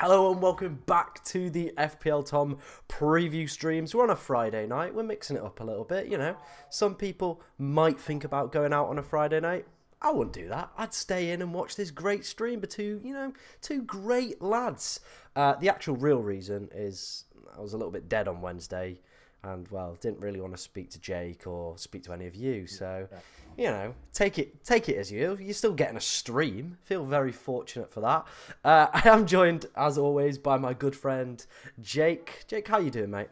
Hello and welcome back to the FPL Tom preview streams. We're on a Friday night. We're mixing it up a little bit, you know. Some people might think about going out on a Friday night. I wouldn't do that. I'd stay in and watch this great stream by two great lads. The actual real reason is I was a little bit dead on Wednesday and, well, didn't really want to speak to Jake or speak to any of you. So, take it as you're still getting a stream. Feel very fortunate for that. I am joined, as always, by my good friend Jake. Jake, how you doing, mate?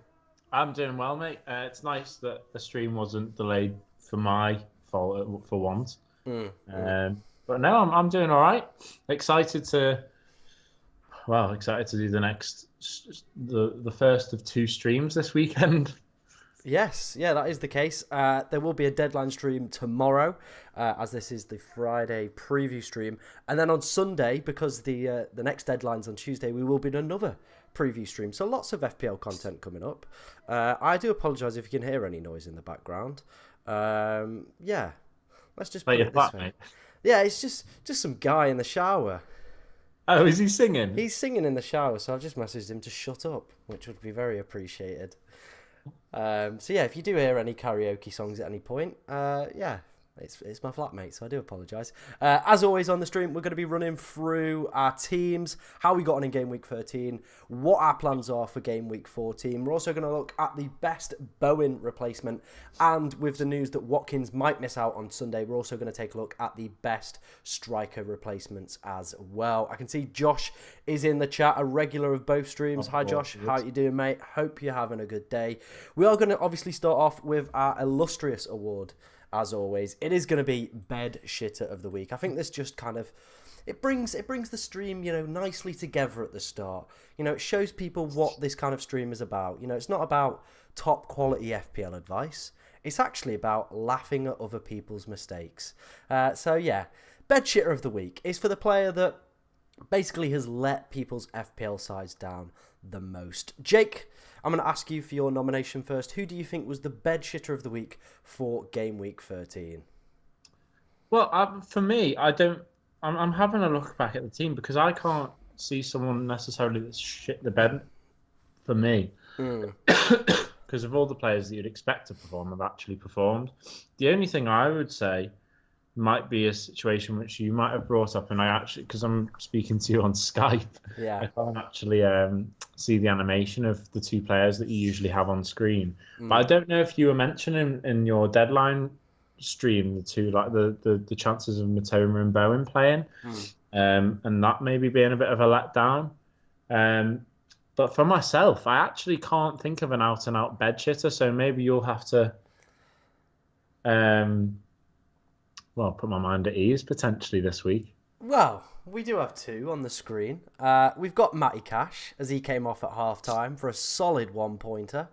I'm doing well, mate. It's nice that the stream wasn't delayed for my fault for once. But no, I'm doing all right. Excited to do the next the first of two streams this weekend. Yes, yeah, that is the case. There will be a deadline stream tomorrow, as this is the Friday preview stream, and then on Sunday, because the next deadline's on Tuesday, we will be in another preview stream. So lots of FPL content coming up. I do apologise if you can hear any noise in the background. Yeah, let's just put it this way. Mate. Yeah, it's just some guy in the shower. Oh, is he singing? He's singing in the shower, so I've just messaged him to shut up, which would be very appreciated. So yeah, if you do hear any karaoke songs at any point, it's my flatmate, so I do apologise. As always on the stream, we're going to be running through our teams, how we got on in Game Week 13, what our plans are for Game Week 14. We're also going to look at the best Bowen replacement, and with the news that Watkins might miss out on Sunday, we're also going to take a look at the best striker replacements as well. I can see Josh is in the chat, a regular of both streams. Hi Josh, how you doing, mate? Hope you're having a good day. We are going to obviously start off with our illustrious award. As always, it is going to be bed shitter of the week. I think this just kind of it brings the stream, nicely together at the start. It shows people what this kind of stream is about. It's not about top quality FPL advice. It's actually about laughing at other people's mistakes. So yeah, bed shitter of the week is for the player that basically has let people's FPL sides down the most. Jake, I'm going to ask you for your nomination first. Who do you think was the bed shitter of the week for Game Week 13? Well, for me, I'm having a look back at the team because I can't see someone necessarily that's shit the bed for me. Because of all the players that you'd expect to perform have actually performed. The only thing I would say might be a situation which you might have brought up, and I actually, because I'm speaking to you on Skype, I can't actually see the animation of the two players that you usually have on screen. But I don't know if you were mentioning in your deadline stream the two, like the chances of Matoma and Bowen playing, and that maybe being a bit of a letdown. But for myself, I actually can't think of an out and out bed shitter, so maybe you'll have to put my mind at ease potentially this week. Well, we do have two on the screen. We've got Matty Cash, as he came off at half-time for a solid one-pointer.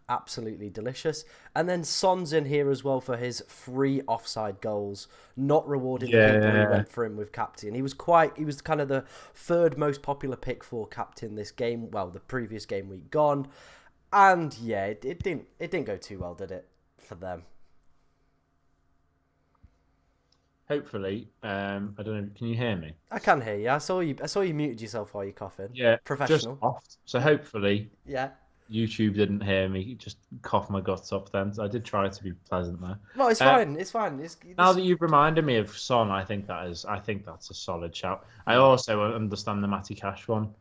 Absolutely delicious. And then Son's in here as well for his 3 offside goals, not rewarding the people who went for him with captain. He was kind of the third most popular pick for captain this game, well, the previous game week gone. And yeah, it didn't go too well, did it, for them? Hopefully, I don't know. Can you hear me? I can hear you. I saw you muted yourself while you're coughing. Yeah, Professional. Just coughed. So hopefully, yeah. YouTube didn't hear me just cough my guts up. Then so I did try to be pleasant there. No, it's fine. It's fine. Now that you've reminded me of Son, I think that's a solid shout. I also understand the Matty Cash one.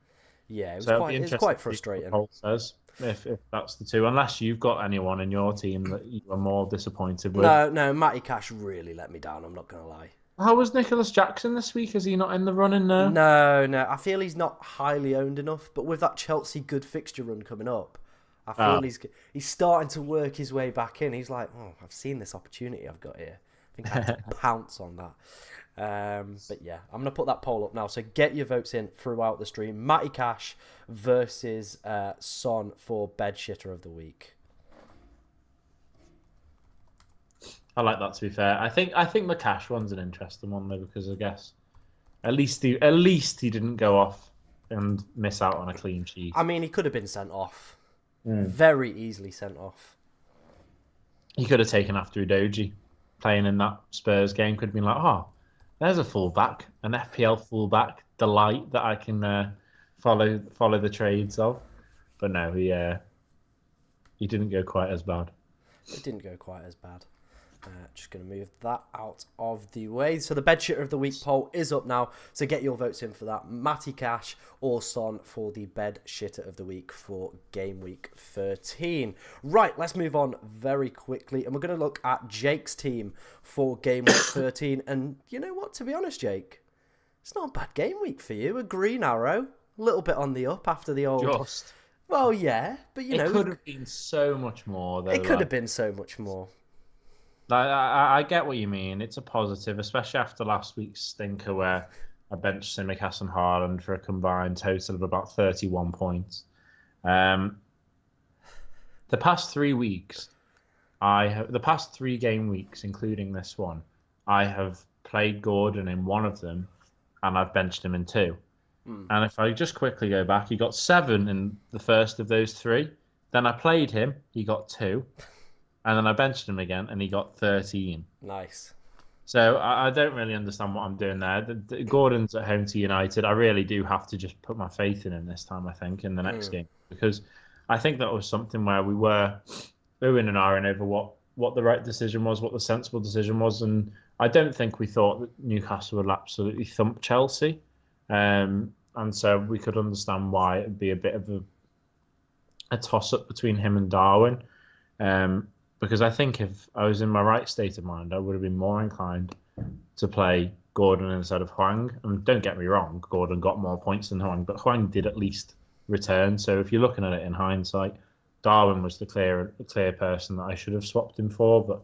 Yeah, it's quite frustrating. Paul says if that's the two, unless you've got anyone in your team that you are more disappointed with. No, Matty Cash really let me down. I'm not gonna lie. How was Nicholas Jackson this week? Is he not in the running now? No. I feel he's not highly owned enough. But with that Chelsea good fixture run coming up, I feel he's starting to work his way back in. He's like, I've seen this opportunity I've got here. I think I have to pounce on that. But yeah, I'm going to put that poll up now. So get your votes in throughout the stream. Matty Cash versus Son for bed shitter of the week. I like that, to be fair. I think the Cash one's an interesting one though, because I guess at least he didn't go off and miss out on a clean sheet. I mean, he could have been sent off. Very easily sent off. He could have taken after Udoji playing in that Spurs game. Could have been like, there's a fullback, an FPL fullback delight that I can follow the trades of. But no, he didn't go quite as bad. It didn't go quite as bad. Just going to move that out of the way. So the bed shitter of the week poll is up now. So get your votes in for that. Matty Cash or Son for the bed shitter of the week for game week 13. Right, let's move on very quickly. And we're going to look at Jake's team for game week 13. And you know what? To be honest, Jake, it's not a bad game week for you. A green arrow. A little bit on the up after the old... Just. Well, yeah, but you know... It could have been so much more, though. It could have been so much more. I get what you mean. It's a positive, especially after last week's stinker where I benched Simicast and Haaland for a combined total of about 31 points. The past 3 weeks, the past 3 game weeks, including this one, I have played Gordon in one of them, and I've benched him in 2. And if I just quickly go back, he got 7 in the first of those 3. Then I played him, he got 2. And then I benched him again, and he got 13. Nice. So I don't really understand what I'm doing there. Gordon's at home to United. I really do have to just put my faith in him this time, I think, in the next game. Because I think that was something where we were oohing and ahhing over what the right decision was, what the sensible decision was. And I don't think we thought that Newcastle would absolutely thump Chelsea. And so we could understand why it'd be a bit of a toss-up between him and Darwin. Because I think if I was in my right state of mind, I would have been more inclined to play Gordon instead of Hwang. And don't get me wrong, Gordon got more points than Hwang, but Hwang did at least return. So if you're looking at it in hindsight, Darwin was the clear person that I should have swapped him for. But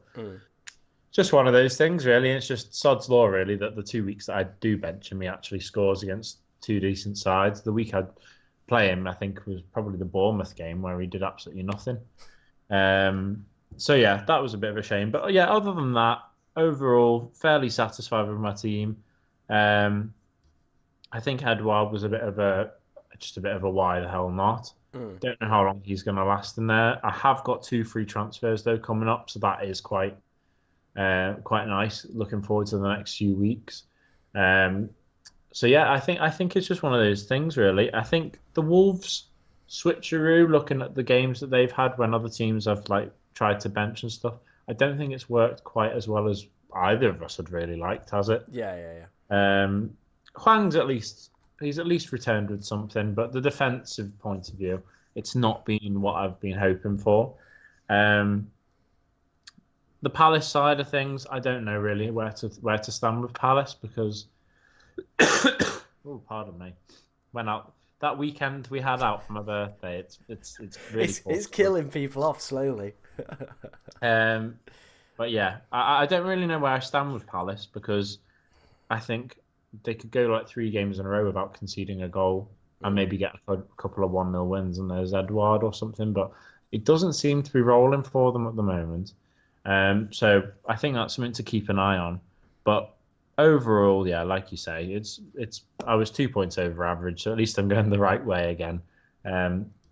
just one of those things, really. It's just sod's law, really, that the 2 weeks that I do bench him, he actually scores against 2 decent sides. The week I'd play him, I think, was probably the Bournemouth game where he did absolutely nothing. So, yeah, that was a bit of a shame. But, yeah, other than that, overall, fairly satisfied with my team. I think Edouard was just a bit of a why the hell not. Don't know how long he's going to last in there. I have got 2 free transfers, though, coming up. So that is quite nice. Looking forward to the next few weeks. So, yeah, I think it's just one of those things, really. I think the Wolves switcheroo, looking at the games that they've had when other teams have, tried to bench and stuff, I don't think it's worked quite as well as either of us had really liked, has it? Yeah. Hwang's he's at least returned with something, but the defensive point of view, it's not been what I've been hoping for. The Palace side of things, I don't know really where to stand with Palace because oh, pardon me. Went out that weekend we had out for my birthday. It's really it's killing people off slowly. But yeah, I don't really know where I stand with Palace because I think they could go 3 games in a row without conceding a goal and maybe get a couple of 1-0 wins and there's Edouard or something, but it doesn't seem to be rolling for them at the moment. So I think that's something to keep an eye on. But overall, yeah, like you say, I was 2 points over average, so at least I'm going the right way again.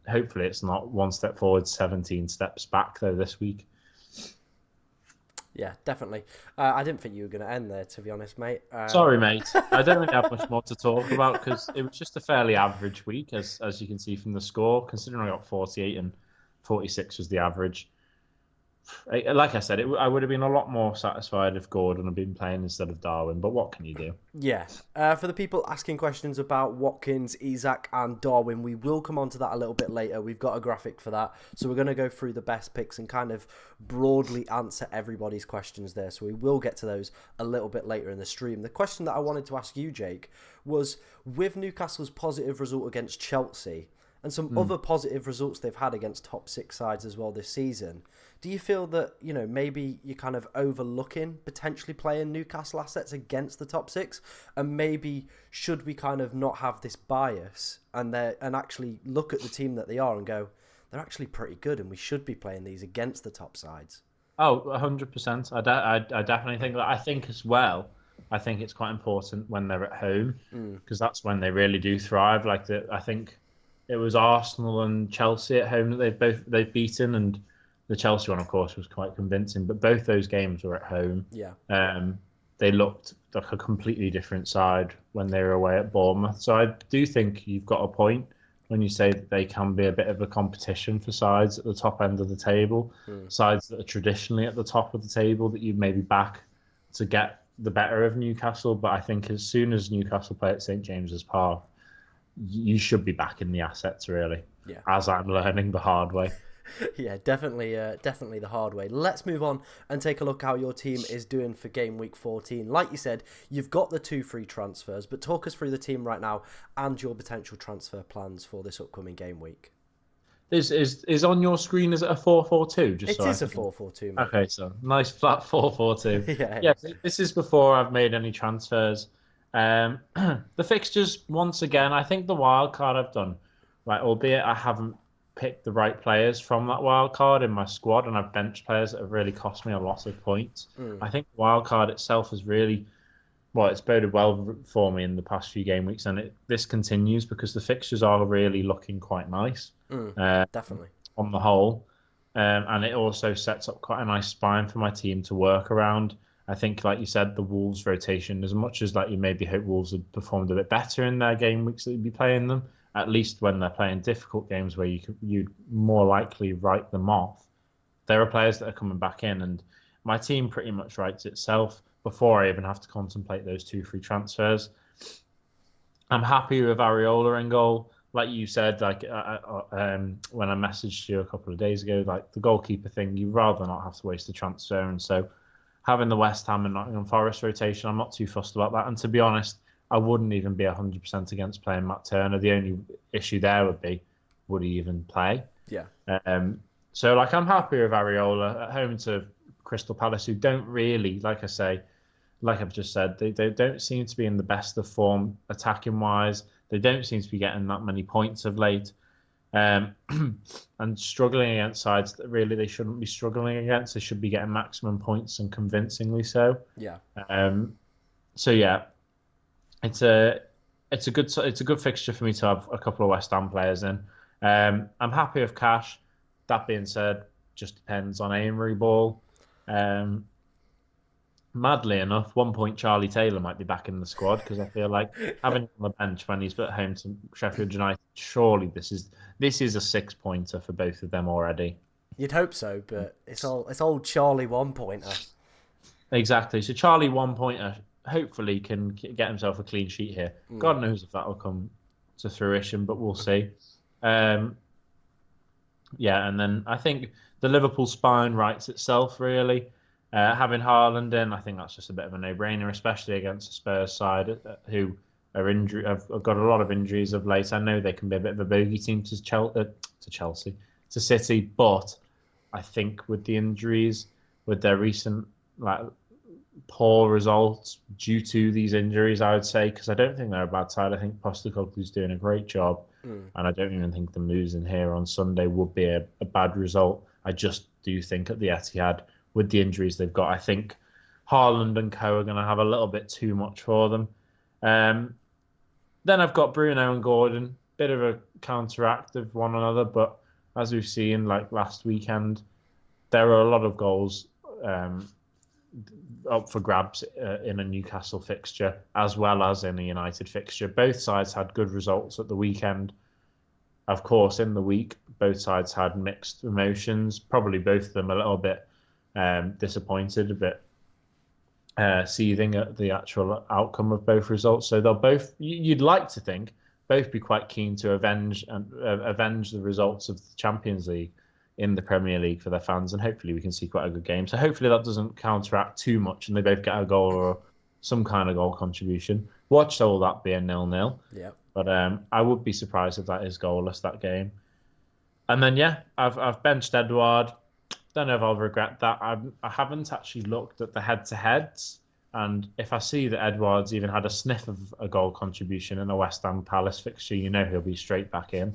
Hopefully it's not 1 step forward, 17 steps back, though, this week. Yeah, definitely. I didn't think you were going to end there, to be honest, mate. Sorry, mate. I don't really have much more to talk about because it was just a fairly average week, as you can see from the score, considering I got 48 and 46 was the average. Like I said, I would have been a lot more satisfied if Gordon had been playing instead of Darwin, but what can you do? Yeah. For the people asking questions about Watkins, Isak and Darwin, we will come on to that a little bit later. We've got a graphic for that. So we're going to go through the best picks and kind of broadly answer everybody's questions there. So we will get to those a little bit later in the stream. The question that I wanted to ask you, Jake, was with Newcastle's positive result against Chelsea and some other positive results they've had against top 6 sides as well this season, do you feel that, maybe you're kind of overlooking potentially playing Newcastle assets against the top 6? And maybe should we kind of not have this bias and actually look at the team that they are and go, they're actually pretty good and we should be playing these against the top sides? Oh, 100%. I definitely think that. I think as well, I think it's quite important when they're at home because that's when they really do thrive. I think it was Arsenal and Chelsea at home that they've beaten, and the Chelsea one, of course, was quite convincing. But both those games were at home. Yeah. they looked like a completely different side when they were away at Bournemouth. So I do think you've got a point when you say that they can be a bit of a competition for sides at the top end of the table, sides that are traditionally at the top of the table that you maybe back to get the better of Newcastle. But I think as soon as Newcastle play at St James's Park, you should be backing the assets, really. Yeah. As I'm learning the hard way. Yeah, definitely the hard way. Let's move on and take a look how your team is doing for game week 14. Like you said, you've got the 2 free transfers, but talk us through the team right now and your potential transfer plans for this upcoming game week. Is on your screen, is it a 4-4-2? It is a 4-4-2, mate. Okay, so nice flat 4-4-2. Yeah. Yeah, this is before I've made any transfers. The fixtures, once again, I think the wild card I've done, right, albeit I haven't picked the right players from that wild card in my squad, and I've benched players that have really cost me a lot of points. I think the wild card itself is really, it's boded well for me in the past few game weeks, and this continues because the fixtures are really looking quite nice. Definitely. On the whole. And it also sets up quite a nice spine for my team to work around. I think, like you said, the Wolves rotation, as much as you maybe hope Wolves had performed a bit better in their game weeks that you'd be playing them, at least when they're playing difficult games where you'd more likely write them off, there are players that are coming back in, and my team pretty much writes itself before I even have to contemplate those 2 free transfers. I'm happy with Areola in goal. Like you said, when I messaged you a couple of days ago, the goalkeeper thing, you'd rather not have to waste the transfer. And so having the West Ham and Nottingham Forest rotation, I'm not too fussed about that. And to be honest, I wouldn't even be 100% against playing Matt Turner. The only issue there would he even play? Yeah. So I'm happy with Areola at home to Crystal Palace, who don't really, like I've just said, they don't seem to be in the best of form attacking wise. They don't seem to be getting that many points of late, and struggling against sides that really they shouldn't be struggling against. They should be getting maximum points and convincingly so. Yeah. So yeah, it's a good fixture for me to have a couple of West Ham players in. I'm happy with cash. That being said, just depends on Amory ball. Madly enough, 1 point Charlie Taylor might be back in the squad because I feel like having him on the bench when he's at home to Sheffield United, surely this is a 6-pointer for both of them already. You'd hope so, but it's old Charlie 1-pointer. Exactly. So Charlie 1-pointer hopefully can get himself a clean sheet here. God knows if that will come to fruition, but we'll see. And then I think the Liverpool spine writes itself really. Having Haaland in, I think that's just a bit of a no-brainer, especially against the Spurs side who have got a lot of injuries of late. I know they can be a bit of a bogey team to Chelsea, to City, but I think with the injuries, with their recent poor results due to these injuries, I would say, because I don't think they're a bad side. I think Postecoglou's doing a great job, and I don't even think them losing here on Sunday would be a bad result. I just do think at the Etihad, with the injuries they've got, I think Haaland and co are going to have a little bit too much for them. Then I've got Bruno and Gordon, bit of a counteract of one another, but as we've seen last weekend, there are a lot of goals up for grabs in a Newcastle fixture as well as in a United fixture. Both sides had good results at the weekend. Of course, in the week, both sides had mixed emotions, probably both of them a little bit disappointed, a bit seething at the actual outcome of both results. So they'll both, you'd like to think, both be quite keen to avenge the results of the Champions League in the Premier League for their fans, and hopefully we can see quite a good game. So hopefully that doesn't counteract too much, and they both get a goal or some kind of goal contribution. Watch all that be a 0-0. Yeah. But I would be surprised if that is goalless, that game. And then I've benched Edouard. Don't know if I'll regret that. I haven't actually looked at the head-to-heads, and if I see that Edouard's even had a sniff of a goal contribution in a West Ham Palace fixture, he'll be straight back in.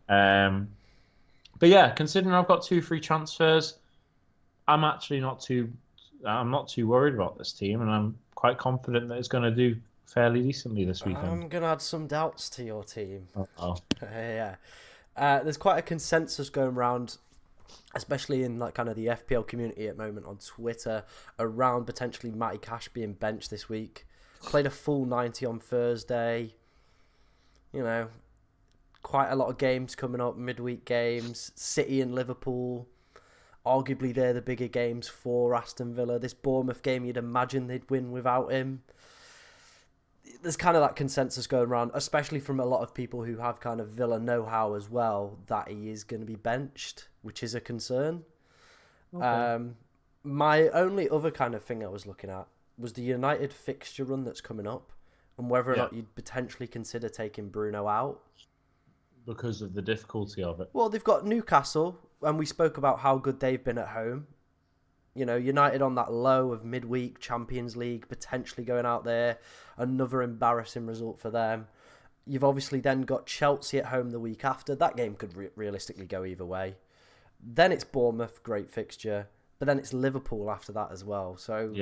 But yeah, considering I've got 2 free transfers, I'm actually not too worried about this team, and I'm quite confident that it's going to do fairly decently this weekend. I'm going to add some doubts to your team. Uh-oh. Yeah. There's quite a consensus going around especially in like kind of the FPL community at the moment on Twitter, around potentially Matty Cash being benched this week. Played a full 90 on Thursday. You know, quite a lot of games coming up, midweek games. City and Liverpool. Arguably, they're the bigger games for Aston Villa. This Bournemouth game, you'd imagine they'd win without him. There's kind of that consensus going around, especially from a lot of people who have kind of Villa know-how as well, that he is going to be benched, which is a concern. Okay. My only other kind of thing I was looking at was the United fixture run that's coming up, and whether or not you'd potentially consider taking Bruno out. Because of the difficulty of it. Well, they've got Newcastle, and we spoke about how good they've been at home. You know, United on that low of midweek, Champions League, potentially going out there. Another embarrassing result for them. You've obviously then got Chelsea at home the week after. That game could realistically go either way. Then it's Bournemouth, great fixture. But then it's Liverpool after that as well. So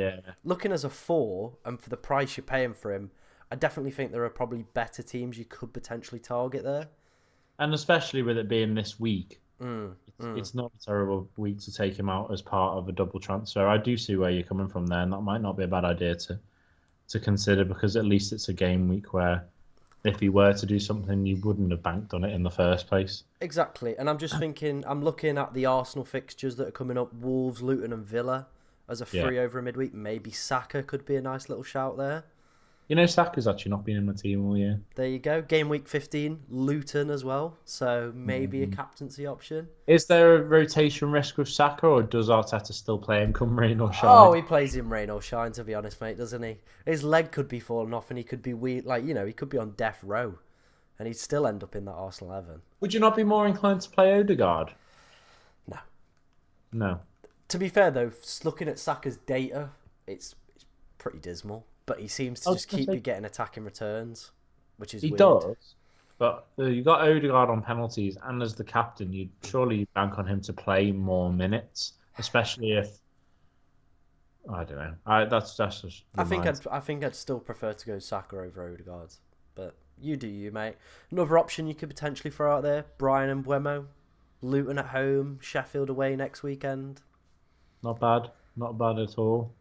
looking as a 4, and for the price you're paying for him, I definitely think there are probably better teams you could potentially target there. And especially with it being this week, it's not a terrible week to take him out as part of a double transfer. I do see where you're coming from there, and that might not be a bad idea to consider, because at least it's a game week where if he were to do something, you wouldn't have banked on it in the first place. Exactly. And I'm just thinking, I'm looking at the Arsenal fixtures that are coming up, Wolves, Luton and Villa as a free over a midweek. Maybe Saka could be a nice little shout there. You know, Saka's actually not been in my team all year. There you go. Game week 15, Luton as well. So maybe a captaincy option. Is there a rotation risk with Saka, or does Arteta still play him come rain or shine? Oh, he plays him rain or shine, to be honest, mate, doesn't he? His leg could be falling off and he could be weird. Like, you know, he could be on death row and he'd still end up in that Arsenal 11. Would you not be more inclined to play Odegaard? No. To be fair, though, looking at Saka's data, it's pretty dismal. But he seems to just keep getting attacking returns, which is weird. He does, but you got Odegaard on penalties, and as the captain, you'd surely bank on him to play more minutes, especially if I don't know. That's just. I think I'd still prefer to go Saka over Odegaard, but you do you, mate. Another option you could potentially throw out there: Brian and Mbeumo, Luton at home, Sheffield away next weekend. Not bad at all.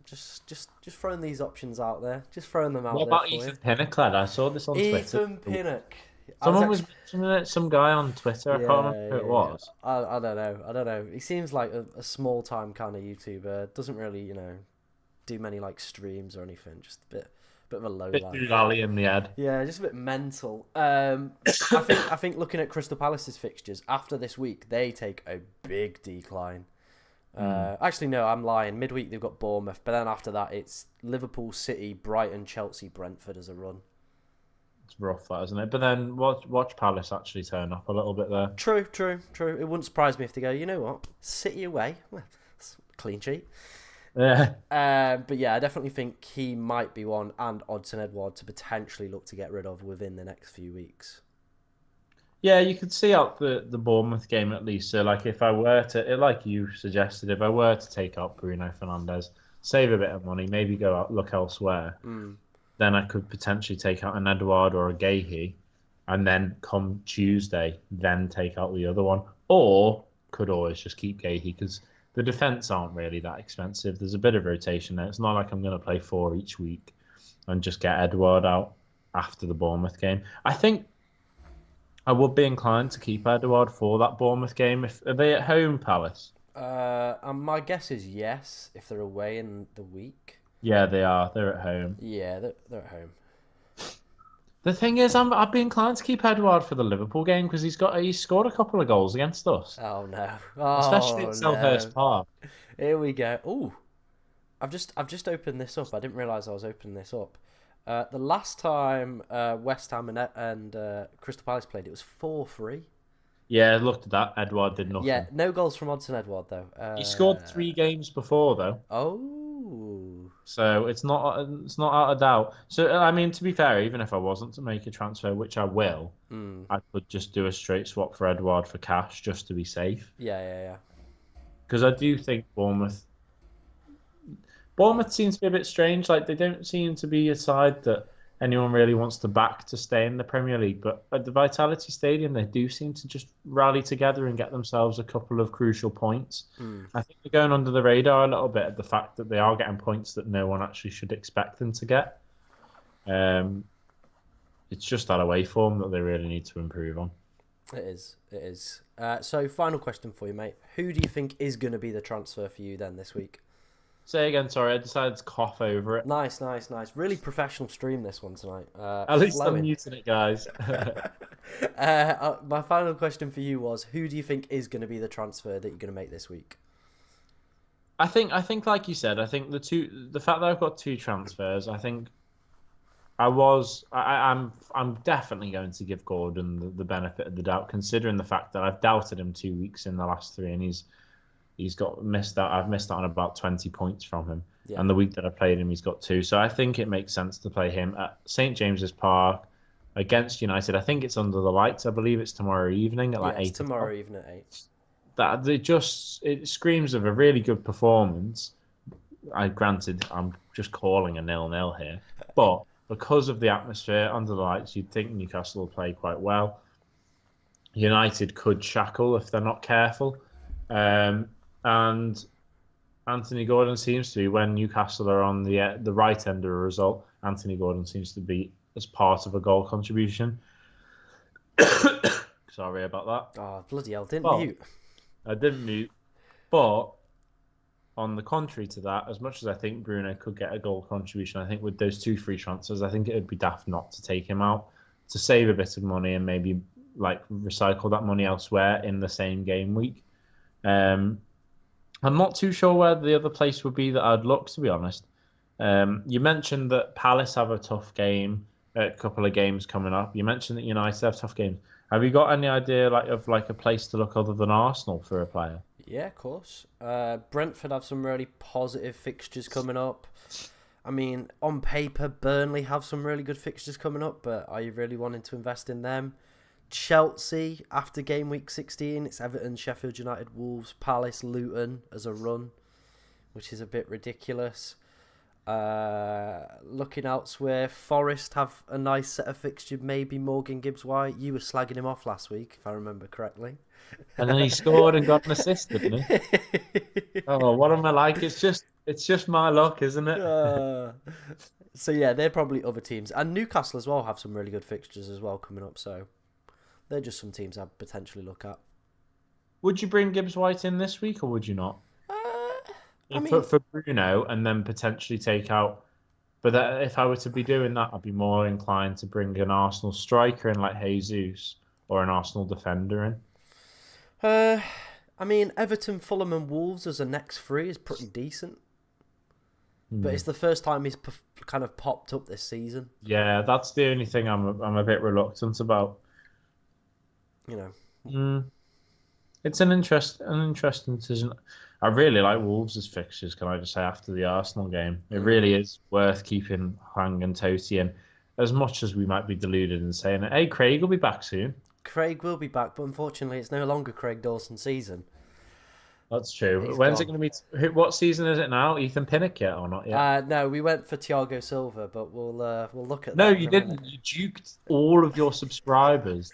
Just throwing these options out there. Just throwing them out there. What about Ethan Pinnock, lad? I saw this on Twitter. Ethan Pinnock. Someone was mentioning it. Some guy on Twitter. I can't remember who it was. I don't know. He seems like a small time kind of YouTuber. Doesn't really, you know, do many like streams or anything. Just a bit of a low life. Bit lally in the head. Yeah, just a bit mental. I think looking at Crystal Palace's fixtures after this week, they take a big decline. Actually, no, I'm lying. Midweek they've got Bournemouth, but then after that it's Liverpool, City, Brighton, Chelsea, Brentford as a run. It's rough, that, isn't it? But then watch Palace actually turn up a little bit there. True. It wouldn't surprise me if they go, you know what, City away, well, clean sheet. Yeah. But yeah, I definitely think he might be one, and Odsonne Edouard to potentially look to get rid of within the next few weeks. Yeah, you could see out the Bournemouth game at least. So, like, if I were to, like you suggested, if I were to take out Bruno Fernandes, save a bit of money, maybe go out, look elsewhere, then I could potentially take out an Edouard or a Gahey, and then come Tuesday, then take out the other one. Or could always just keep Gahey, because the defence aren't really that expensive. There's a bit of rotation there. It's not like I'm going to play 4 each week and just get Edouard out after the Bournemouth game. I think I would be inclined to keep Edouard for that Bournemouth game. Are they at home, Palace? My guess is yes, if they're away in the week. Yeah, they are. They're at home. Yeah, they're at home. The thing is, I'd be inclined to keep Edouard for the Liverpool game because he's scored a couple of goals against us. Oh no! Especially at Selhurst Park. Here we go. Ooh, I've just opened this up. I didn't realise I was opening this up. The last time West Ham and Crystal Palace played, it was 4-3. Yeah, I looked at that. Edouard did nothing. Yeah, no goals from Odsonne Edouard though. He scored 3 games before though. Oh. So it's not out of doubt. So I mean, to be fair, even if I wasn't to make a transfer, which I will, I could just do a straight swap for Edouard for cash just to be safe. Yeah. Because I do think Bournemouth seems to be a bit strange. Like, they don't seem to be a side that anyone really wants to back to stay in the Premier League. But at the Vitality Stadium, they do seem to just rally together and get themselves a couple of crucial points. I think they're going under the radar a little bit at the fact that they are getting points that no one actually should expect them to get. It's just that away form that they really need to improve on. It is. It is. So, final question for you, mate. Who do you think is going to be the transfer for you then this week? Say again, sorry, I decided to cough over it. Nice. Really professional stream this one tonight. At least I'm muting it, guys. My final question for you was, who do you think is going to be the transfer that you're going to make this week? I think, like you said, I think the fact that I've got two transfers, I think I'm definitely going to give Gordon the benefit of the doubt, considering the fact that I've doubted him 2 weeks in the last three, and he's got missed out. I've missed out on about 20 points from him, and the week that I played him, he's got 2. So I think it makes sense to play him at St James's Park against United. I think it's under the lights. I believe it's tomorrow evening at 8. Tomorrow evening at 8. That it screams of a really good performance. Granted, I'm just calling a 0-0 here, but because of the atmosphere under the lights, you'd think Newcastle will play quite well. United could shackle if they're not careful. And Anthony Gordon seems to be, when Newcastle are on the right end of a result, Anthony Gordon seems to be as part of a goal contribution. Sorry about that. Oh, bloody hell, mute. I didn't mute. But on the contrary to that, as much as I think Bruno could get a goal contribution, I think with those 2 free transfers, I think it would be daft not to take him out to save a bit of money and maybe recycle that money elsewhere in the same game week. I'm not too sure where the other place would be that I'd look, to be honest. You mentioned that Palace have a tough game, a couple of games coming up. You mentioned that United have tough games. Have you got any idea of a place to look other than Arsenal for a player? Yeah, of course. Brentford have some really positive fixtures coming up. I mean, on paper, Burnley have some really good fixtures coming up, but are you really wanting to invest in them? Chelsea, after game week 16, it's Everton, Sheffield United, Wolves, Palace, Luton as a run, which is a bit ridiculous. Looking elsewhere, Forest have a nice set of fixtures, maybe Morgan Gibbs-White. You were slagging him off last week, if I remember correctly. And then he scored and got an assist, didn't he? Oh, what am I like? It's just my luck, isn't it? So yeah, they're probably other teams. And Newcastle as well have some really good fixtures as well coming up, so they're just some teams I'd potentially look at. Would you bring Gibbs-White in this week, or would you not? For Bruno, and then potentially take out. But if I were to be doing that, I'd be more inclined to bring an Arsenal striker in like Jesus or an Arsenal defender in. I mean, Everton, Fulham and Wolves as a next 3 is pretty decent. But it's the first time he's kind of popped up this season. Yeah, that's the only thing I'm a bit reluctant about. You know. It's an interesting decision. I really like Wolves' fixtures, can I just say, after the Arsenal game. It really is worth keeping Hwang and Totti in, as much as we might be deluded in saying it. Hey, Craig will be back soon. Craig will be back, but unfortunately it's no longer Craig Dawson's season. That's true. When's it going to be? What season is it now? Ethan Pinnock yet or not yet? No, we went for Thiago Silva, but we'll look at that. No, you didn't. You duked all of your subscribers.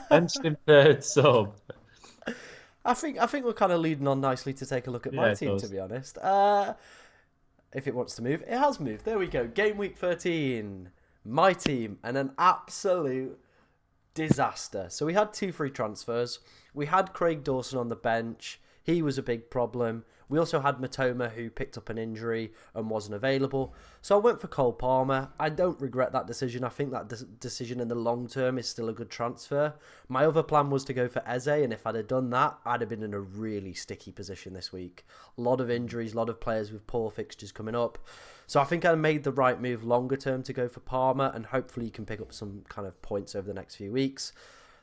Benched him 3rd sub. I think we're kind of leading on nicely to take a look at my team, to be honest. If it wants to move, it has moved. There we go. Game week 13. My team, and an absolute disaster. So we had 2 free transfers. We had Craig Dawson on the bench. He was a big problem. We also had Matoma, who picked up an injury and wasn't available. So I went for Cole Palmer. I don't regret that decision. I think that decision in the long term is still a good transfer. My other plan was to go for Eze, and if I'd have done that, I'd have been in a really sticky position this week. A lot of injuries, a lot of players with poor fixtures coming up. So I think I made the right move longer term to go for Palmer, and hopefully you can pick up some kind of points over the next few weeks.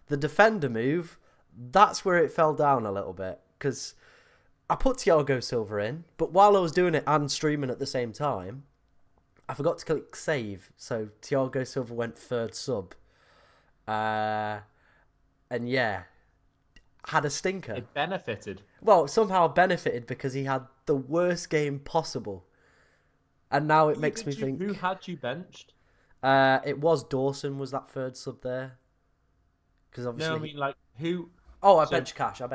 The defender move, that's where it fell down a little bit, because I put Thiago Silva in, but while I was doing it and streaming at the same time, I forgot to click save. So Thiago Silva went 3rd sub. And yeah, had a stinker. It benefited. Well, somehow benefited because he had the worst game possible. And now it makes me think... Who had you benched? It was Dawson was that third sub there. Because obviously... No, I mean, like, who... Oh, I So, bench cash. to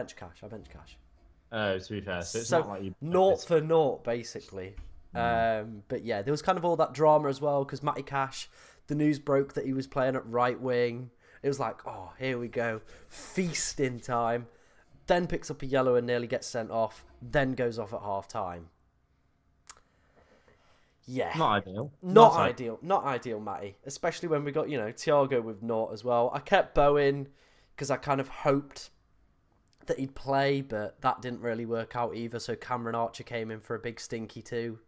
be fair, so it's So not like you... naught for naught, basically. Mm. But yeah, there was kind of all that drama as well because Matty Cash, the news broke that he was playing at right wing. It was like, oh, here we go, feasting time. Then picks up a yellow and nearly gets sent off. Then goes off at half time. Yeah, Not ideal. not ideal, not ideal, Matty. Especially when we got Thiago with naught as well. I kept Bowen because I kind of hoped that he'd play, but that didn't really work out either. So Cameron Archer came in for a big stinky too.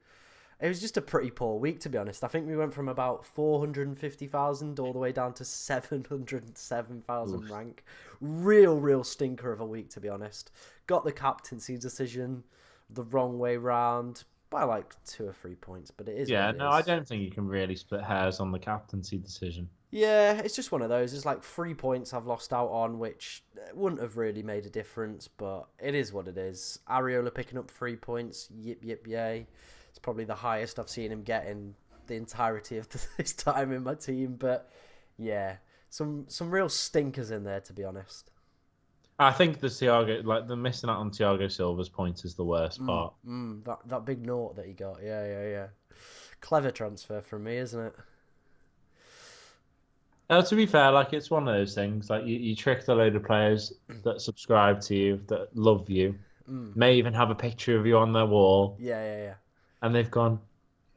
It was just a pretty poor week, to be honest. I think we went from about 450,000 all the way down to 707,000 rank. Real stinker of a week, to be honest. Got the captaincy decision the wrong way round by like 2 or 3 points, but it is. Yeah, what it no, is. I don't think you can really split hairs on the captaincy decision. Yeah, it's just one of those. It's like 3 points I've lost out on, which wouldn't have really made a difference, but it is what it is. Areola picking up 3 points, yip yay. It's probably the highest I've seen him get in the entirety of this time in my team, but yeah, some real stinkers in there, to be honest. I think the missing out on Thiago Silva's points is the worst part. That big naught that he got, yeah. Clever transfer from me, isn't it? To be fair, like it's one of those things. Like you tricked a load of players that subscribe to you, that love you, may even have a picture of you on their wall. Yeah. And they've gone,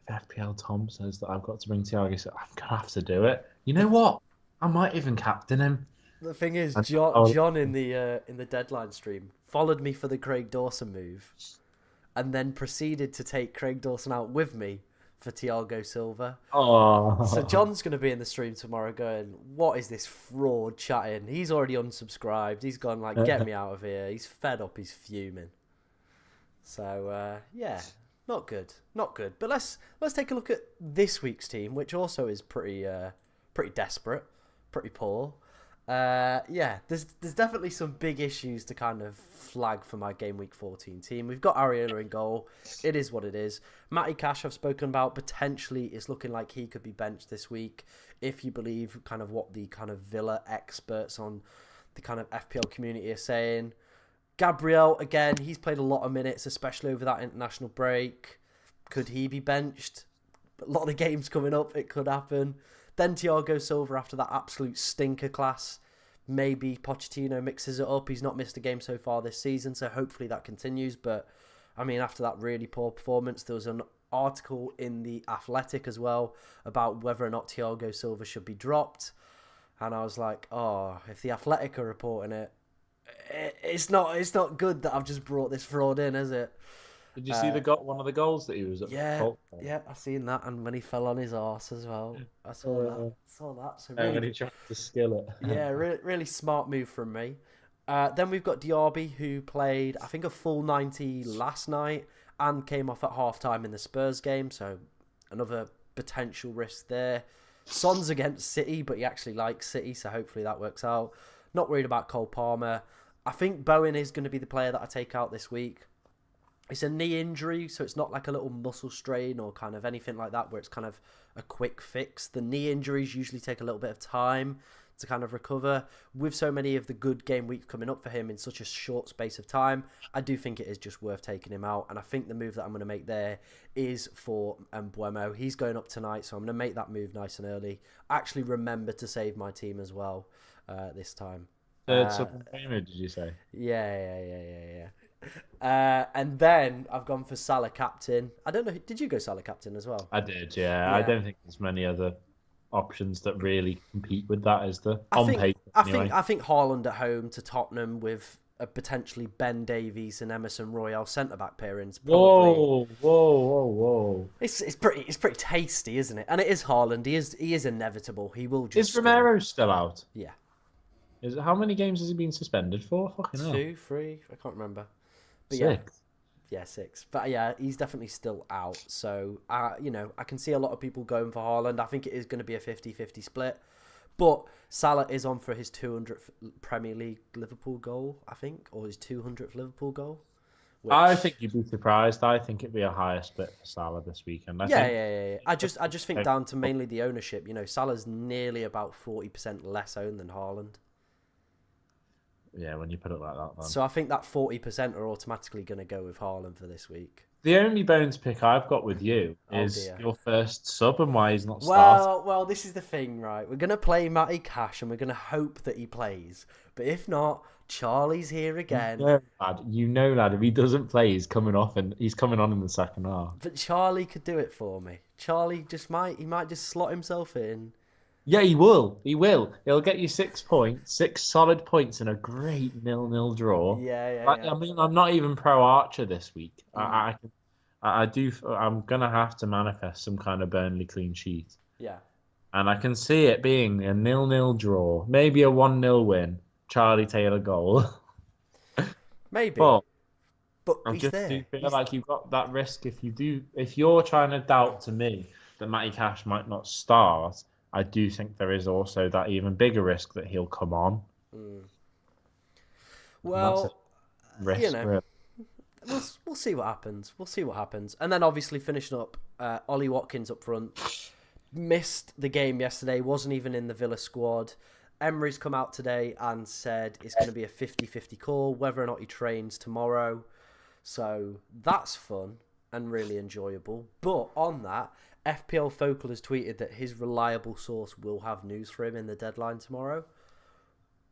if FPL Tom says that I've got to bring Thiago, so I'm gonna have to do it. You know what? I might even captain him. The thing is, John in the deadline stream followed me for the Craig Dawson move, and then proceeded to take Craig Dawson out with me for Thiago Silva. Oh. So John's going to be in the stream tomorrow going, what is this fraud chatting? He's already unsubscribed. He's gone like, get me out of here. He's fed up. He's fuming. So, yeah, not good. But let's take a look at this week's team, which also is pretty desperate, pretty poor. Yeah, there's definitely some big issues to kind of flag for my Game Week 14 team. We've got Areola in goal. It is what it is. Matty Cash I've spoken about. Potentially it's looking like he could be benched this week if you believe kind of what the kind of Villa experts on the kind of FPL community are saying. Gabriel, again, he's played a lot of minutes, especially over that international break. Could he be benched? A lot of the games coming up, it could happen. Then Thiago Silva after that absolute stinker class. Maybe Pochettino mixes it up. He's not missed a game so far this season, so hopefully that continues. But, I mean, after that really poor performance, there was an article in The Athletic as well about whether or not Thiago Silva should be dropped. And I was like, oh, if The Athletic are reporting it, it's not good that I've just brought this fraud in, is it? Did you see one of the goals that he was at? Yeah, I seen that, and when he fell on his arse as well, I saw that. So really, when he tried to skill it. Yeah, really smart move from me. Then we've got Diaby, who played I think a full 90 last night and came off at half time in the Spurs game, so another potential risk there. Son's against City, but he actually likes City, so hopefully that works out. Not worried about Cole Palmer. I think Bowen is going to be the player that I take out this week. It's a knee injury, so it's not like a little muscle strain or kind of anything like that where it's kind of a quick fix. The knee injuries usually take a little bit of time to kind of recover. With so many of the good game weeks coming up for him in such a short space of time, I do think it is just worth taking him out. And I think the move that I'm going to make there is for Mbeumo. He's going up tonight, so I'm going to make that move nice and early. Actually remember to save my team as well this time. Third sub-gamer, did you say? Yeah. And then I've gone for Salah captain. I don't know. Did you go Salah captain as well? I did, yeah. I don't think there's many other options that really compete with that, is there? I think Haaland at home to Tottenham with a potentially Ben Davies and Emerson Royale centre-back pairings. Whoa. It's pretty tasty, isn't it? And it is Haaland. He is inevitable. He will just... Is Romero still out? Yeah. How many games has he been suspended for? Fucking hell. 2, 3, I can't remember. But 6. Yeah, 6. But yeah, he's definitely still out. So, I can see a lot of people going for Haaland. I think it is going to be a 50-50 split. But Salah is on for his 200th Premier League Liverpool goal, I think, or his 200th Liverpool goal. Which, I think you'd be surprised. I think it'd be a higher split for Salah this weekend. I think. yeah. I just think down to mainly the ownership. You know, Salah's nearly about 40% less owned than Haaland. Yeah, when you put it like that, then. So I think that 40% are automatically going to go with Haaland for this week. The only bones pick I've got with you Oh is dear. your first sub and why he's not starting. Well, this is the thing, right? We're going to play Matty Cash and we're going to hope that he plays. But if not, Charlie's here again. You know, lad, if he doesn't play, he's coming off and he's coming on in the second half. But Charlie could do it for me. Charlie he might just slot himself in. Yeah, he will. He will. He'll get you 6 points, 6 solid points in a great 0-0 draw. Yeah. I mean, I'm not even pro Archer this week. I'm gonna have to manifest some kind of Burnley clean sheet. Yeah. And I can see it being a 0-0 draw, maybe a 1-0 win. Charlie Taylor goal. Maybe. But I just do feel like you've got that risk if you're trying to doubt to me that Matty Cash might not start. I do think there is also that even bigger risk that he'll come on. Well, risk, you know, really. we'll see what happens. We'll see what happens. And then obviously finishing up, Ollie Watkins up front. Missed the game yesterday, wasn't even in the Villa squad. Emery's come out today and said it's going to be a 50-50 call, whether or not he trains tomorrow. So that's fun and really enjoyable. But on that, FPL Focal has tweeted that his reliable source will have news for him in the deadline tomorrow.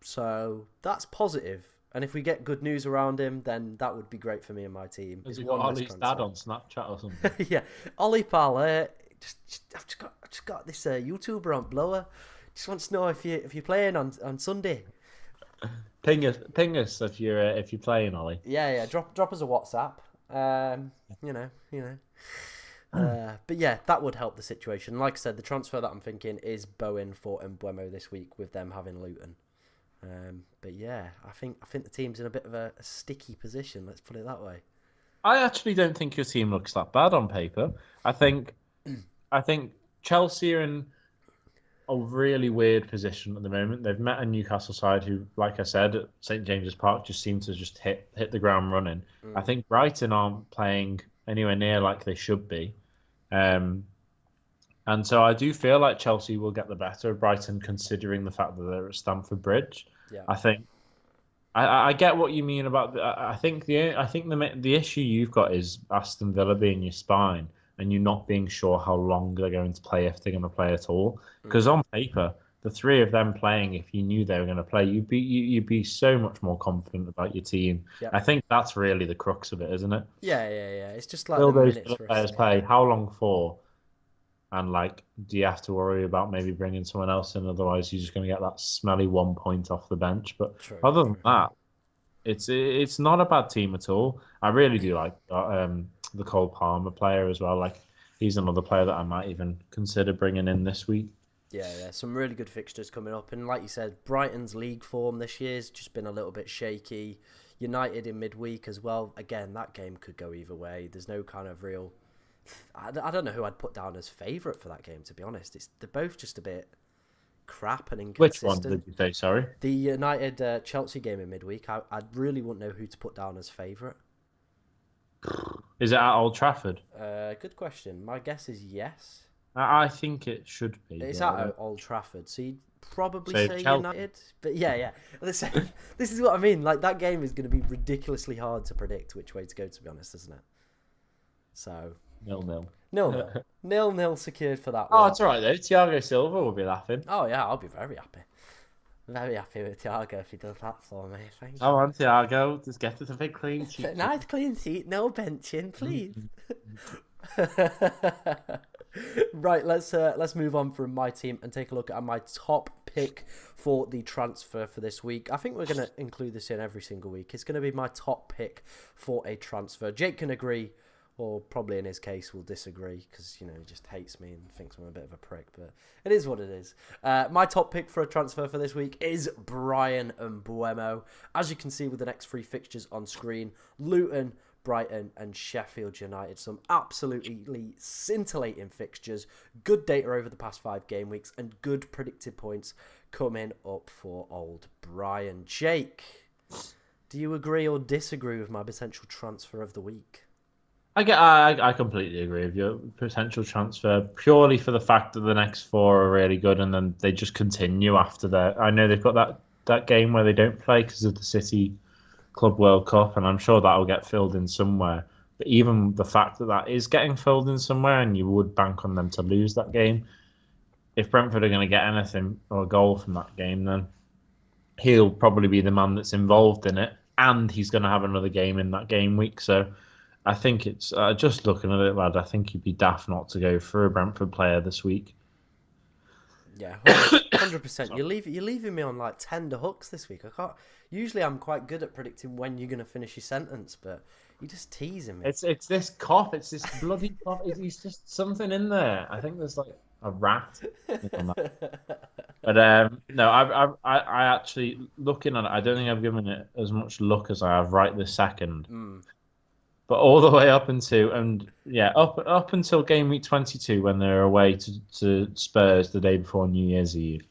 So that's positive. And if we get good news around him, then that would be great for me and my team. Has he got Ollie's dad on Snapchat or something? Yeah. Ollie, pal, I've just got this YouTuber on Blower. Just wants to know if you're playing on Sunday. Ping us if you're playing, Ollie. Yeah. Drop us a WhatsApp. But yeah, that would help the situation. Like I said, the transfer that I'm thinking is Bowen for Mbeumo this week with them having Luton. But yeah, I think the team's in a bit of a sticky position. Let's put it that way. I actually don't think your team looks that bad on paper. I think Chelsea are in a really weird position at the moment. They've met a Newcastle side who, like I said, at St James's Park just seem to just hit the ground running. I think Brighton aren't playing anywhere near like they should be. And so I do feel like Chelsea will get the better of Brighton considering the fact that they're at Stamford Bridge. Yeah. I think I get what you mean about I think the issue you've got is Aston Villa being your spine and you not being sure how long they're going to play, if they're going to play at all. Because on paper, the three of them playing, if you knew they were going to play, you'd be so much more confident about your team. Yep. I think that's really the crux of it, isn't it? Yeah. It's just like Will the those minutes players play? How long for? And do you have to worry about maybe bringing someone else in? Otherwise, you're just going to get that smelly 1 point off the bench. But other than that, it's not a bad team at all. I really do like the Cole Palmer player as well. Like, he's another player that I might even consider bringing in this week. Yeah, some really good fixtures coming up. And like you said, Brighton's league form this year's just been a little bit shaky. United in midweek as well. Again, that game could go either way. There's no kind of real... I don't know who I'd put down as favourite for that game, to be honest. They're both just a bit crap and inconsistent. Which one did you say, sorry? The United Chelsea game in midweek. I really wouldn't know who to put down as favourite. Is it at Old Trafford? Good question. My guess is yes. I think it should be. It's at Old Trafford, so you'd probably say United. But yeah. This is what I mean. Like, that game is going to be ridiculously hard to predict which way to go, to be honest, isn't it? So... 0-0. 0-0 secured for that one. one. It's all right, though. Thiago Silva will be laughing. Oh, yeah, I'll be very happy. Very happy with Thiago if he does that for me. Thank you. Come on, Thiago. Just get us a big clean sheet. Nice clean sheet. No benching, please. Right, let's move on from my team and take a look at my top pick for the transfer for this week. I think we're going to include this in every single week. It's going to be my top pick for a transfer. Jake can agree, or probably in his case will disagree because, he just hates me and thinks I'm a bit of a prick, but it is what it is. My top pick for a transfer for this week is Bryan Mbeumo. As you can see with the next three fixtures on screen, Luton, Brighton and Sheffield United. Some absolutely scintillating fixtures, good data over the past 5 game weeks and good predicted points coming up for old Brian. Jake, Do you agree or disagree with my potential transfer of the week? I completely agree with your potential transfer purely for the fact that the next four are really good, and then they just continue after that. I know they've got that game where they don't play because of the City Club World Cup, and I'm sure that will get filled in somewhere. But even the fact that that is getting filled in somewhere, and you would bank on them to lose that game, if Brentford are going to get anything or a goal from that game, then he'll probably be the man that's involved in it, and he's going to have another game in that game week. So I think it's just looking at it, lad. I think you'd be daft not to go for a Brentford player this week. Yeah, 100%. You're leaving me on like tender hooks this week. I can't. Usually, I'm quite good at predicting when you're going to finish your sentence, but you're just teasing me. It's this cough. It's this bloody cough. It's just something in there. I think there's like a rat. But no, I actually looking at it. I don't think I've given it as much luck as I have right this second. But all the way up until up until game week 22 when they're away to Spurs the day before New Year's Eve.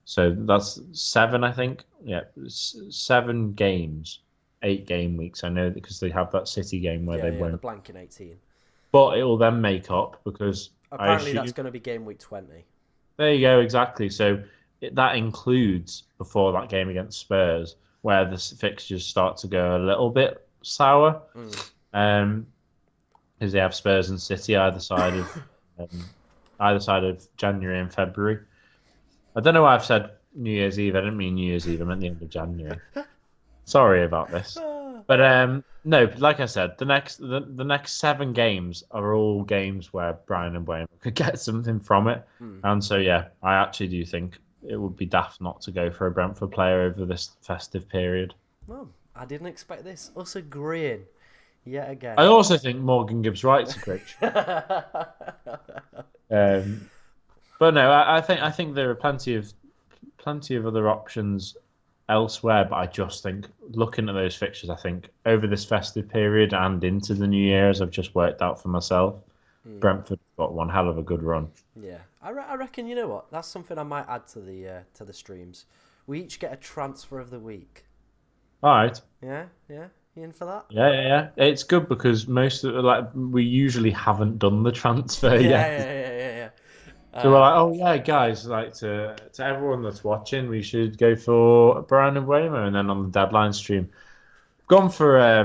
So that's 7, I think. Yeah, 7 games, 8 game weeks. I know because they have that City game where they won't. The blank in 18. But it will then make up because apparently that's going to be game week 20. There you go, exactly. So that includes before that game against Spurs, where the fixtures start to go a little bit sour. Because they have Spurs and City either side of January and February. I don't know why I've said New Year's Eve. I didn't mean New Year's Eve. I meant the end of January. Sorry about this. But no, like I said, the next 7 games are all games where Brian and Wayne could get something from it. And so yeah, I actually do think it would be daft not to go for a Brentford player over this festive period. Well, I didn't expect this. Us agreeing yet again. I also think Morgan Gibbs-White's a great but no, I think there are plenty of other options elsewhere, but I just think looking at those fixtures, I think over this festive period and into the New Year, as I've just worked out for myself, Brentford got one hell of a good run. Yeah, I reckon. You know what? That's something I might add to the streams. We each get a transfer of the week. All right. Yeah. You in for that? Yeah. It's good because most of we usually haven't done the transfer yet. Yeah. So we're like, oh yeah, guys, like to everyone that's watching, we should go for Brian and Waymo, and then on the deadline stream, I've gone for I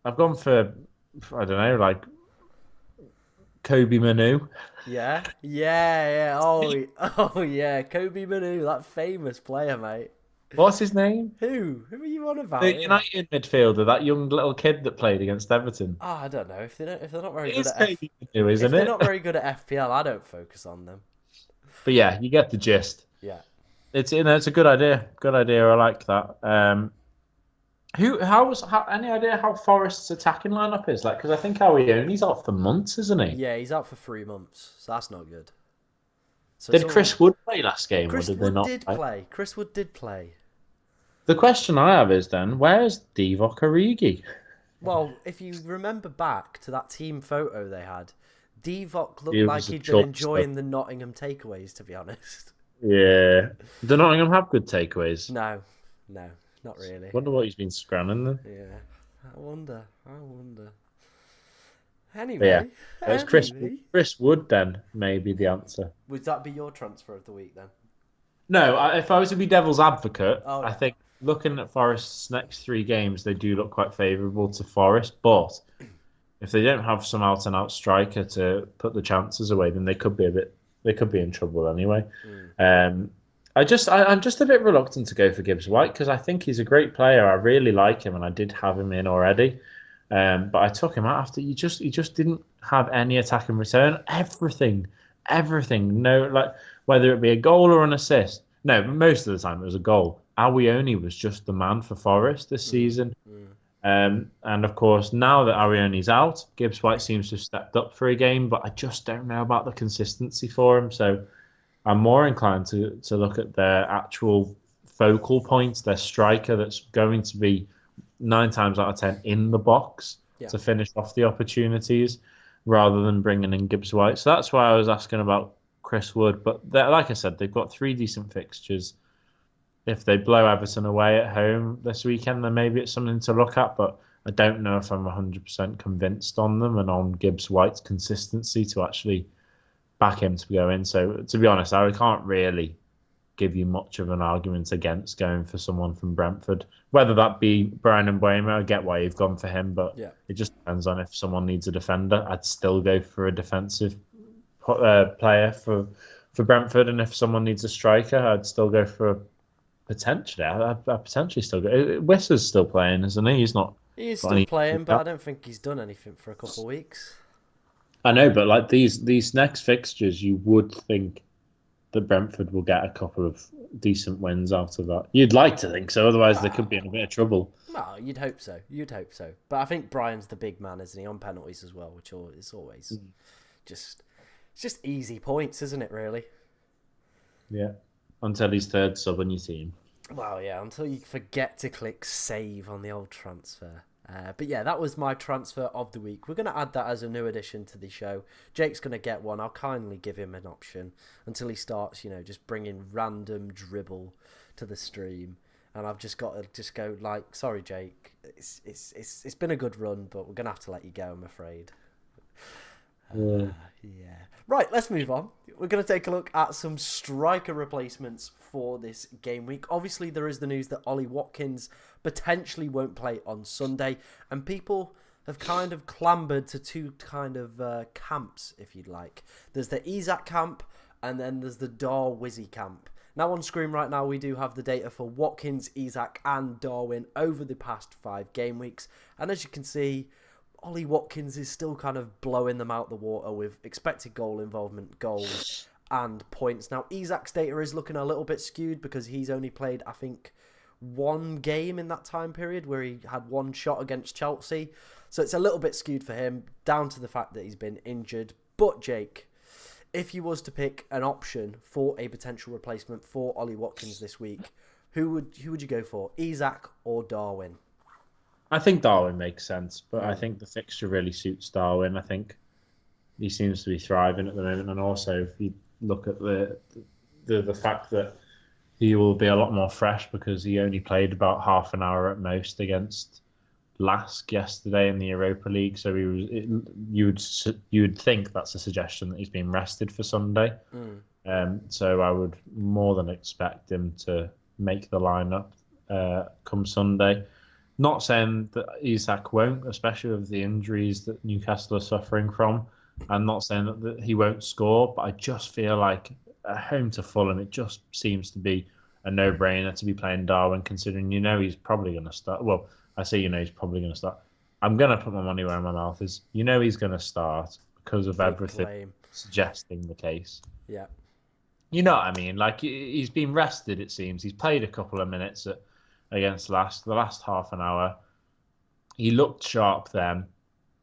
don't know, like Kobe Manu. Yeah. Oh yeah, Kobe Manu, that famous player, mate. What's his name? Who are you on about? The United midfielder, that young little kid that played against Everton. Oh, I don't know if they're not very good at they're not very good at FPL. I don't focus on them. But yeah, you get the gist. Yeah, it's a good idea. Good idea. I like that. Any idea how Forest's attacking lineup is like? Because I think Awoni's out for months, isn't he? Yeah, he's out for 3 months, so that's not good. So did Chris Wood play last game, Chris or did they not? Chris Wood did play. The question I have is then, where's Divock Origi? Well, if you remember back to that team photo they had, Divock looked like he'd been enjoying the Nottingham takeaways, to be honest. Yeah. Do Nottingham have good takeaways? No, not really. Wonder what he's been scranning then. Yeah, I wonder. Anyway, it's Chris Wood then, maybe the answer. Would that be your transfer of the week then? No, if I was to be devil's advocate, I think looking at Forest's next 3 games, they do look quite favourable to Forest. But if they don't have some out-and-out striker to put the chances away, then they could be in trouble anyway. I'm just a bit reluctant to go for Gibbs-White because I think he's a great player. I really like him, and I did have him in already. But I took him out after he just didn't have any attack and return. Everything. No, like whether it be a goal or an assist. No, most of the time it was a goal. Awoniyi was just the man for Forest this season. And of course, now that Awoniyi's out, Gibbs-White seems to have stepped up for a game, but I just don't know about the consistency for him. So I'm more inclined to look at their actual focal points, their striker that's going to be 9 times out of 10 in the box to finish off the opportunities rather than bringing in Gibbs-White. So that's why I was asking about Chris Wood. But like I said, they've got 3 decent fixtures. if they blow Everton away at home this weekend, then maybe it's something to look at. But I don't know if I'm 100% convinced on them and on Gibbs White's consistency to actually back him to go in. So to be honest, I can't really give you much of an argument against going for someone from Brentford. Whether that be Brian and Mbeumo, I get why you've gone for him, but it just depends on if someone needs a defender. I'd still go for a defensive player for Brentford, and if someone needs a striker, I'd still go for potentially. I'd potentially still go. Wissa's still playing, isn't he? He's not. He's still playing, but I don't think he's done anything for a couple of weeks. I know, but like these next fixtures, you would think that Brentford will get a couple of decent wins out of that. You'd like to think so, otherwise they could be in a bit of trouble. No, you'd hope so. But I think Brian's the big man, isn't he, on penalties as well, which is always just easy points, isn't it, really? Yeah, until he's third sub on your team. Well, yeah, until you forget to click save on the old transfer. But yeah, that was my transfer of the week. We're going to add that as a new addition to the show. Jake's going to get one. I'll kindly give him an option until he starts, just bringing random dribble to the stream. And I've just got to just go like, sorry, Jake. It's been a good run, but we're going to have to let you go, I'm afraid. Yeah. Right, let's move on. We're going to take a look at some striker replacements for this game week. Obviously, there is the news that Ollie Watkins potentially won't play on Sunday, and people have kind of clambered to two kind of camps, if you'd like. There's the Isak camp, and then there's the Darwizzy camp. Now on screen right now, we do have the data for Watkins, Isak, and Darwin over the past 5 game weeks, and as you can see, Ollie Watkins is still kind of blowing them out the water with expected goal involvement, goals, and points. Now, Isak's data is looking a little bit skewed because he's only played, I think, 1 game in that time period where he had 1 shot against Chelsea. So it's a little bit skewed for him, down to the fact that he's been injured. But, Jake, if you was to pick an option for a potential replacement for Ollie Watkins this week, who would you go for, Isak or Darwin? I think Darwin makes sense, but I think the fixture really suits Darwin. I think he seems to be thriving at the moment, and also if you look at the fact that he will be a lot more fresh because he only played about half an hour at most against Lask yesterday in the Europa League. So you would think that's a suggestion that he's been rested for Sunday. So I would more than expect him to make the lineup come Sunday. Not saying that Isak won't, especially with the injuries that Newcastle are suffering from. I'm not saying that he won't score, but I just feel like at home to Fulham, it just seems to be a no-brainer to be playing Darwin, considering he's probably going to start. Well, I say he's probably going to start. I'm going to put my money where my mouth is. He's going to start because of everything suggesting the case. Yeah. You know what I mean? Like, he's been rested, it seems. He's played a couple of minutes against the last half an hour. He looked sharp then.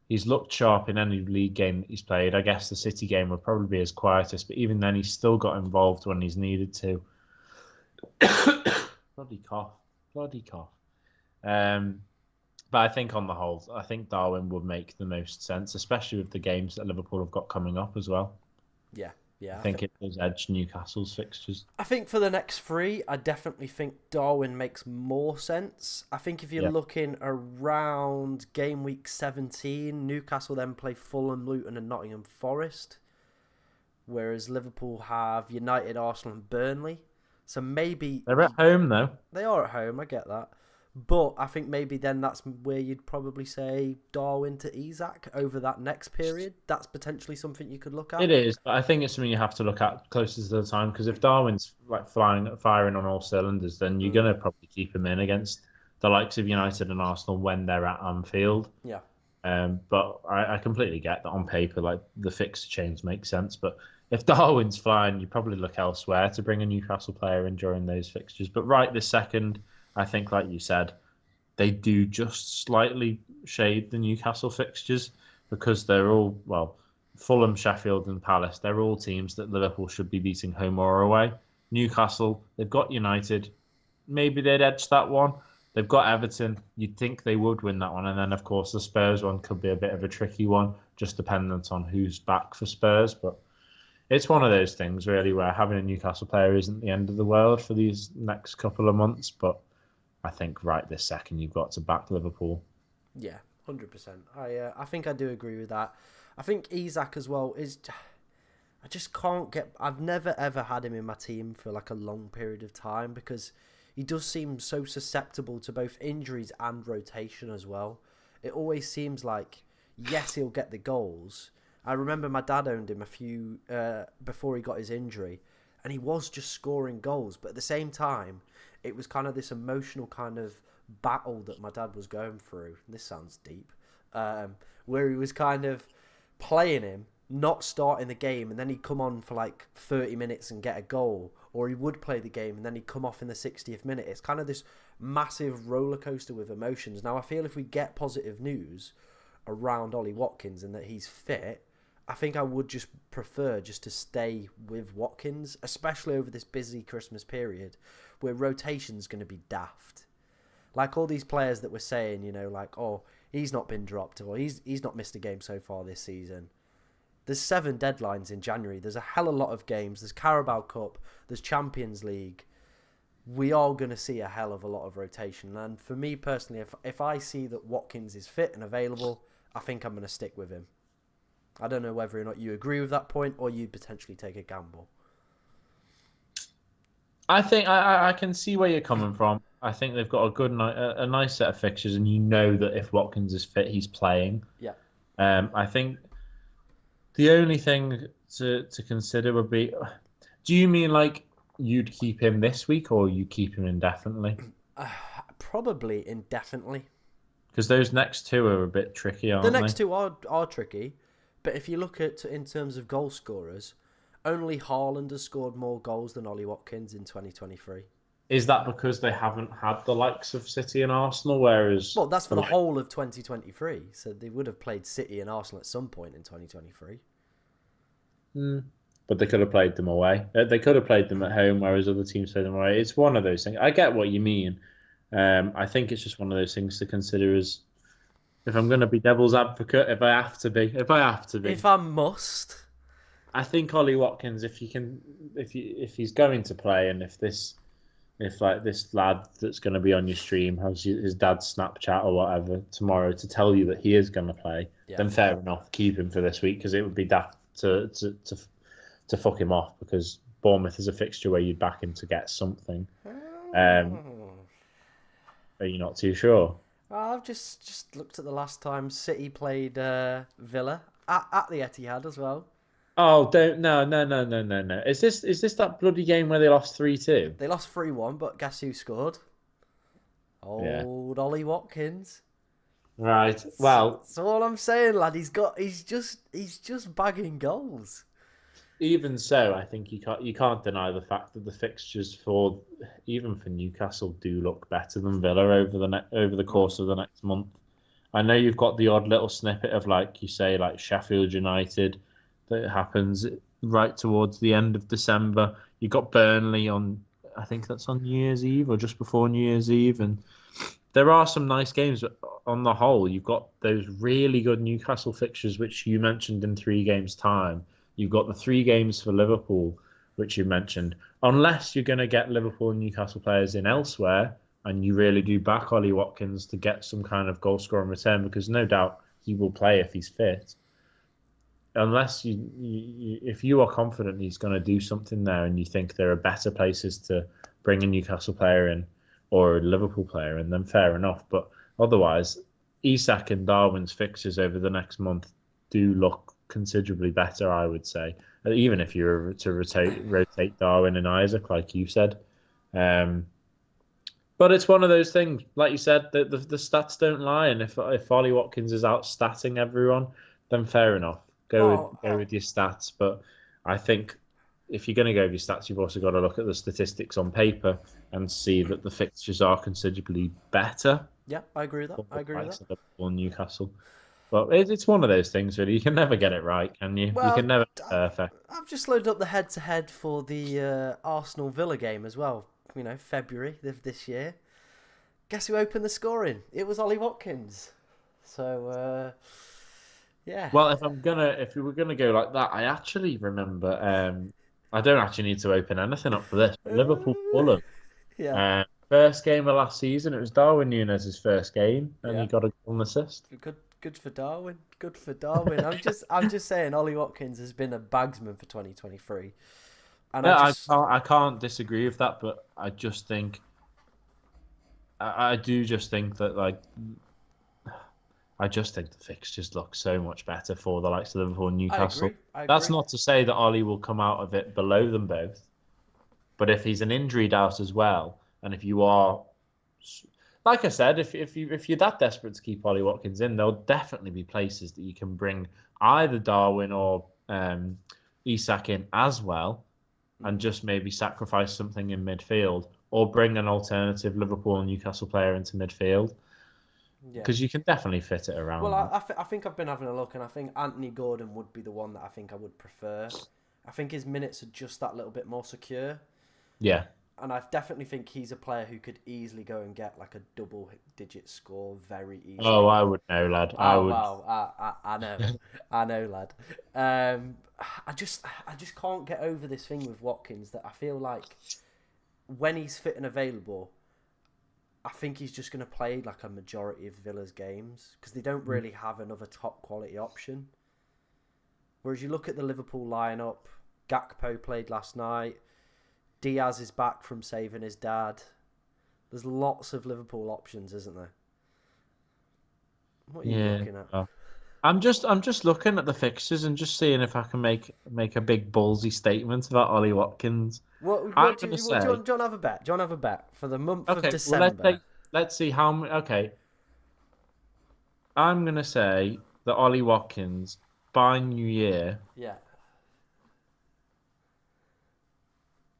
He's looked sharp in any league game that he's played. I guess the City game will probably be his quietest, but even then he's still got involved when he's needed to. Bloody cough. But I think on the whole, I think Darwin would make the most sense, especially with the games that Liverpool have got coming up as well. Yeah. I think it does edge Newcastle's fixtures. I think for the next 3, I definitely think Darwin makes more sense. I think if you're looking around game week 17, Newcastle then play Fulham, Luton and Nottingham Forest, whereas Liverpool have United, Arsenal and Burnley. So maybe... They're at home, though. They are at home, I get that. But I think maybe then that's where you'd probably say Darwin to Isak over that next period. That's potentially something you could look at. It is, but I think it's something you have to look at closer to the time, because if Darwin's like firing on all cylinders, then you're going to probably keep him in against the likes of United and Arsenal when they're at Anfield. Yeah. But I completely get that on paper, like the fixture change makes sense. But if Darwin's flying, you probably look elsewhere to bring a Newcastle player in during those fixtures. But right this second, I think, like you said, they do just slightly shade the Newcastle fixtures because they're all, Fulham, Sheffield and Palace, they're all teams that Liverpool should be beating home or away. Newcastle, they've got United. Maybe they'd edge that one. They've got Everton. You'd think they would win that one. And then, of course, the Spurs one could be a bit of a tricky one, just dependent on who's back for Spurs. But It's one of those things, really, where having a Newcastle player isn't the end of the world for these next couple of months. But I think right this second, you've got to back Liverpool. Yeah, 100%. I think I do agree with that. I think Isak as well is. I just can't get. I've never ever had him in my team for like a long period of time because he does seem so susceptible to both injuries and rotation as well. It always seems like, yes, he'll get the goals. I remember my dad owned him a few before he got his injury, and he was just scoring goals. But at the same time, it was kind of this emotional kind of battle that my dad was going through. This sounds deep, where he was kind of playing him, not starting the game, and then he'd come on for like 30 minutes and get a goal, or he would play the game and then he'd come off in the 60th minute. It's kind of this massive roller coaster with emotions. Now I feel if we get positive news around Ollie Watkins and that he's fit, I think I would just prefer just to stay with Watkins, especially over this busy Christmas period where rotation's going to be daft. Like all these players that we're saying, like, oh, he's not been dropped or he's not missed a game so far this season. There's 7 deadlines in January. There's a hell of a lot of games. There's Carabao Cup. There's Champions League. We are going to see a hell of a lot of rotation. And for me personally, if I see that Watkins is fit and available, I think I'm going to stick with him. I don't know whether or not you agree with that point or you potentially take a gamble. I think I can see where you're coming from. I think they've got a nice set of fixtures, and you know that if Watkins is fit, he's playing. Yeah. I think the only thing to consider would be, do you mean like you'd keep him this week or you keep him indefinitely? Probably indefinitely. Because those next 2 are a bit tricky, aren't they? The next 2 are tricky, but if you look at in terms of goal scorers, only Haaland has scored more goals than Ollie Watkins in 2023. Is that because they haven't had the likes of City and Arsenal, whereas... Well, that's for the whole of 2023, so they would have played City and Arsenal at some point in 2023. But they could have played them away. They could have played them at home, whereas other teams played them away. It's one of those things. I get what you mean. I think it's just one of those things to consider as, if I'm going to be devil's advocate, if I have to be. If I must... I think Ollie Watkins, if he's going to play, and if this lad that's going to be on your stream has his dad's Snapchat or whatever tomorrow to tell you that he is going to play, then fair enough, keep him for this week, because it would be daft to fuck him off, because Bournemouth is a fixture where you'd back him to get something. Are you not too sure? I've just looked at the last time City played Villa at the Etihad as well. Oh, no. Is this that bloody game where they lost 3-2? They lost 3-1, but guess who scored? Old Ollie Watkins. Right. Well, that's all I'm saying, lad. He's just bagging goals. Even so, I think you can't deny the fact that the fixtures even for Newcastle do look better than Villa over the course of the next month. I know you've got the odd little snippet of, like you say, like Sheffield United, that happens right towards the end of December. You got Burnley on, I think that's on New Year's Eve or just before New Year's Eve, and there are some nice games. But on the whole, you've got those really good Newcastle fixtures, which you mentioned in 3 games' time. You've got the 3 games for Liverpool, which you mentioned. Unless you're going to get Liverpool and Newcastle players in elsewhere, and you really do back Ollie Watkins to get some kind of goal scoring return, because no doubt he will play if he's fit. Unless if you are confident he's going to do something there, and you think there are better places to bring a Newcastle player in or a Liverpool player in, then fair enough. But otherwise, Isak and Darwin's fixtures over the next month do look considerably better, I would say. Even if you were to rotate Darwin and Isaac, like you said. But it's one of those things, like you said, the stats don't lie. And if Ollie Watkins is out statting everyone, then fair enough. Go with your stats. But I think if you're going to go with your stats, you've also got to look at the statistics on paper and see that the fixtures are considerably better. Yeah, I agree with that. I agree with that. Liverpool and Newcastle. But it's one of those things, really. You can never get it right, can you? Well, you can never be perfect. I've just loaded up the head-to-head for the Arsenal Villa game as well. February of this year. Guess who opened the scoring? It was Ollie Watkins. So, Yeah. Well, if we were gonna go like that, I actually remember. I don't actually need to open anything up for this. But Liverpool Fulham, Yeah. first game of last season. It was Darwin Núñez's first game, and Yeah. he got a goal and assist. Good for Darwin. Good for Darwin. I'm just saying Ollie Watkins has been a bagsman for 2023. And I Yeah, just I can't disagree with that, but I just think I do just think that I just think the fixtures look so much better for the likes of Liverpool and I Newcastle. agree. I That's agree. not to say that Ollie will come out of it below them both, but if he's an injured out as well, and if you are, like I said, if you're that desperate to keep Ollie Watkins in, there'll definitely be places that you can bring either Darwin or Isak in as well, and Mm, just maybe sacrifice something in midfield, or bring an alternative Liverpool and Newcastle player into midfield yeah. because you can definitely fit it Well, around that. I think I've been having a look, and I think Anthony Gordon would be the one that I think I would prefer. I think his minutes are just that little bit more secure, Yeah. and I definitely think he's a player who could easily go and get like a double-digit score very Oh, easily. I would know, lad. I Oh would. wow, I know, I know, lad. I just can't get over this thing with Watkins that I feel like when he's fit and available, I think he's just going to play like a majority of Villa's games because they don't really have another top quality option. Whereas you look at the Liverpool lineup, Gakpo played last night. Diaz is back from saving his dad. There's lots of Liverpool options, isn't there? What are you Yeah. looking at? Oh. I'm just looking at the fixtures and just seeing if I can make a big ballsy statement about Ollie Watkins. I'm gonna Do say, you want to have a bet? Do you want to have a bet for the month of okay, well December? let's see how many. Okay, I'm gonna say that Ollie Watkins by New Year Yeah.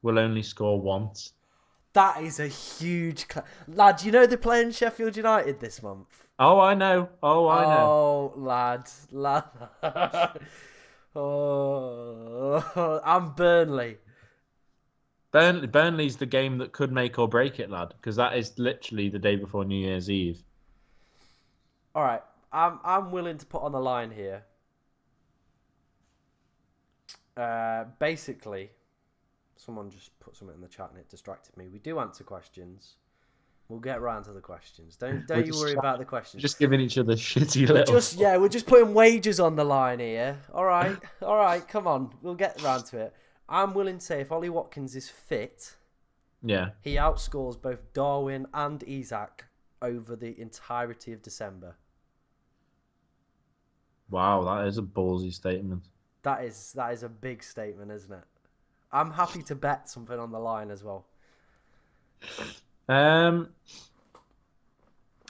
will only score once. That is a huge... Lad, you know they're playing Sheffield United this month? Oh, I know. Oh, I know. Oh, lad. Oh, I'm Burnley. Burnley's the game that could make or break it, lad, because that is literally the day before New Year's Eve. All right, I'm willing to put on the line here. Basically, someone just put something in the chat and it distracted me. We do answer questions. We'll get round to the questions. We're Don't you just worry about the questions. just giving each other shitty little. We're just putting wages on the line here. All right, come on, we'll get round to it. I'm willing to say if Ollie Watkins is fit, Yeah. he outscores both Darwin and Isak over the entirety of December. Wow, that is a ballsy statement. That is a big statement, isn't it? I'm happy to bet something on the line as well. Um,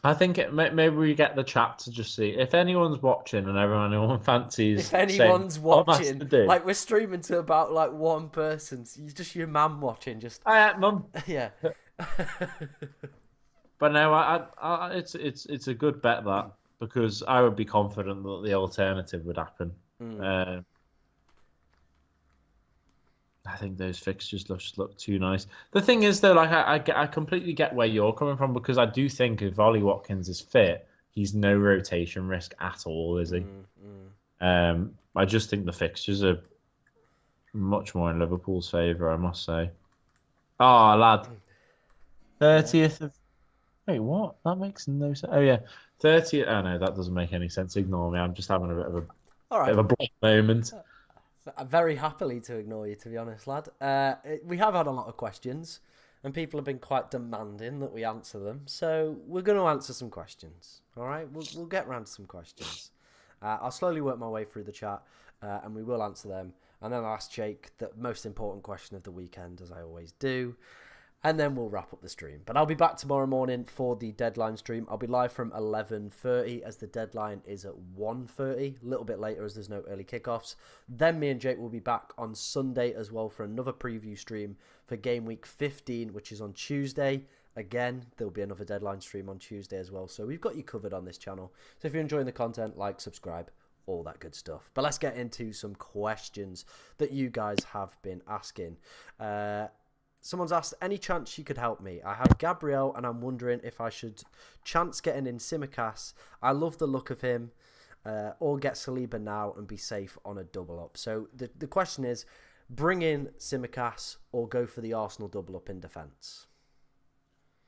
I think maybe we get the chat to just see if anyone's watching and anyone fancies If saying anyone's what am I to watching, do. like we're streaming to about like one person, so just your man watching, just Mum. yeah. But no, it's a good bet that because I would be confident that the alternative would happen. I think those fixtures just look too nice. The thing is, though, like I completely get where you're coming from because I do think if Ollie Watkins is fit, he's no rotation risk at all, is he? I just think the fixtures are much more in Liverpool's favour, I must say. Oh, lad, 30th of wait, what? That makes no sense. Oh yeah, 30th. Oh no, that doesn't make any sense. Ignore me. I'm just having a All bit right. of a blank moment. I'm very happily to ignore you, to be honest, lad. We have had a lot of questions, and people have been quite demanding that we answer them. So we're going to answer some questions. All right, we'll get round to some questions. I'll slowly work my way through the chat, and we will answer them. And then I'll ask Jake the most important question of the weekend, as I always do. And then we'll wrap up the stream. But I'll be back tomorrow morning for the deadline stream. I'll be live from 11:30 as the deadline is at 1:30. A little bit later as there's no early kickoffs. Then me and Jake will be back on Sunday as well for another preview stream for Game Week 15, which is on Tuesday. Again, there'll be another deadline stream on Tuesday as well. So we've got you covered on this channel. So if you're enjoying the content, like, subscribe, all that good stuff. But let's get into some questions that you guys have been asking. Someone's asked, any chance you could help me? I have Gabriel and I'm wondering if I should chance getting in Simicast. I love the look of him or get Saliba now and be safe on a double up. So the question is, bring in Tsimikas or go for the Arsenal double up in defence?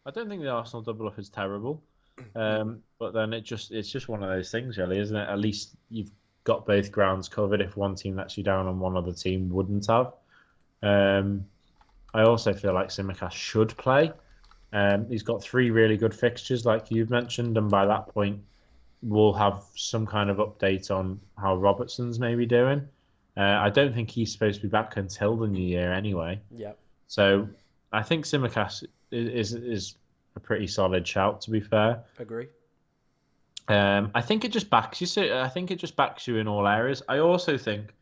I don't think the Arsenal double up is terrible, but then it's just one of those things, really, isn't it? At least you've got both grounds covered. If one team lets you down and one other team wouldn't have. I also feel like Tsimikas should play. He's got 3 really good fixtures, like you've mentioned, and by that point, we'll have some kind of update on how Robertson's maybe doing. I don't think he's supposed to be back until the new year anyway. Yeah. So I think Tsimikas is a pretty solid shout, to be fair. Agree. I think it just backs you. So I think it just backs you in all areas. I also think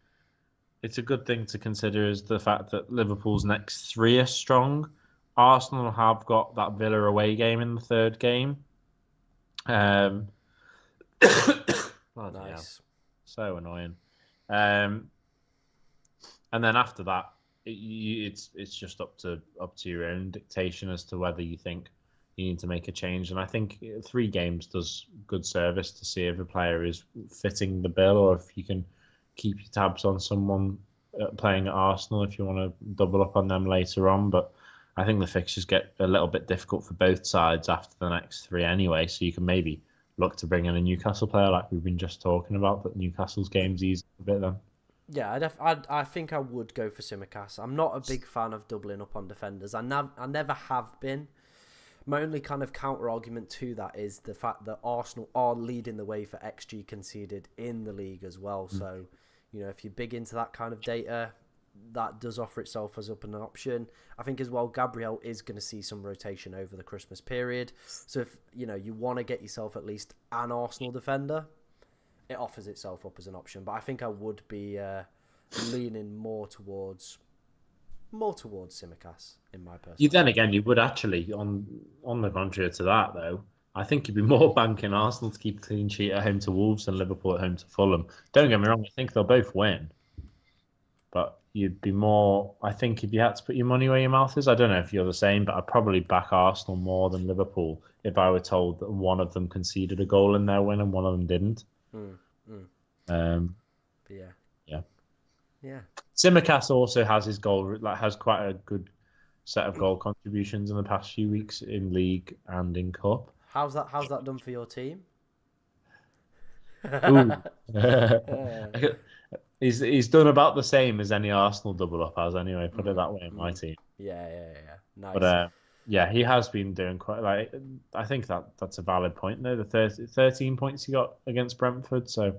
it's a good thing to consider is the fact that Liverpool's next 3 are strong. Arsenal have got that Villa away game in the 3rd game. Nice. So annoying. And then after that, it's just up to your own dictation as to whether you think you need to make a change. And I think 3 games does good service to see if a player is fitting the bill or if you can keep your tabs on someone playing at Arsenal if you want to double up on them later on. But I think the fixtures get a little bit difficult for both sides after the next 3 anyway. So you can maybe look to bring in a Newcastle player like we've been just talking about, but Newcastle's game's easy a bit then. Yeah, I think I would go for Tsimikas. I'm not a big fan of doubling up on defenders. I never have been. My only kind of counter argument to that is the fact that Arsenal are leading the way for XG conceded in the league as well. So, if you're big into that kind of data, that does offer itself as up an option. I think as well, Gabriel is going to see some rotation over the Christmas period. So if you want to get yourself at least an Arsenal defender, it offers itself up as an option. But I think I would be leaning more towards Tsimikas in my personal. Then again, you would actually, on the contrary to that though, I think you'd be more banking Arsenal to keep a clean sheet at home to Wolves than Liverpool at home to Fulham. Don't get me wrong, I think they'll both win. But you'd be more, I think if you had to put your money where your mouth is, I don't know if you're the same, but I'd probably back Arsenal more than Liverpool if I were told that one of them conceded a goal in their win and one of them didn't. Yeah. Tsimikas also has his goal, has quite a good set of goal contributions in the past few weeks in league and in cup. How's that done for your team? He's done about the same as any Arsenal double up has anyway. Put it that way in my team. Yeah. Nice. But he has been doing quite. I think that's a valid point though. The 13 points he got against Brentford. So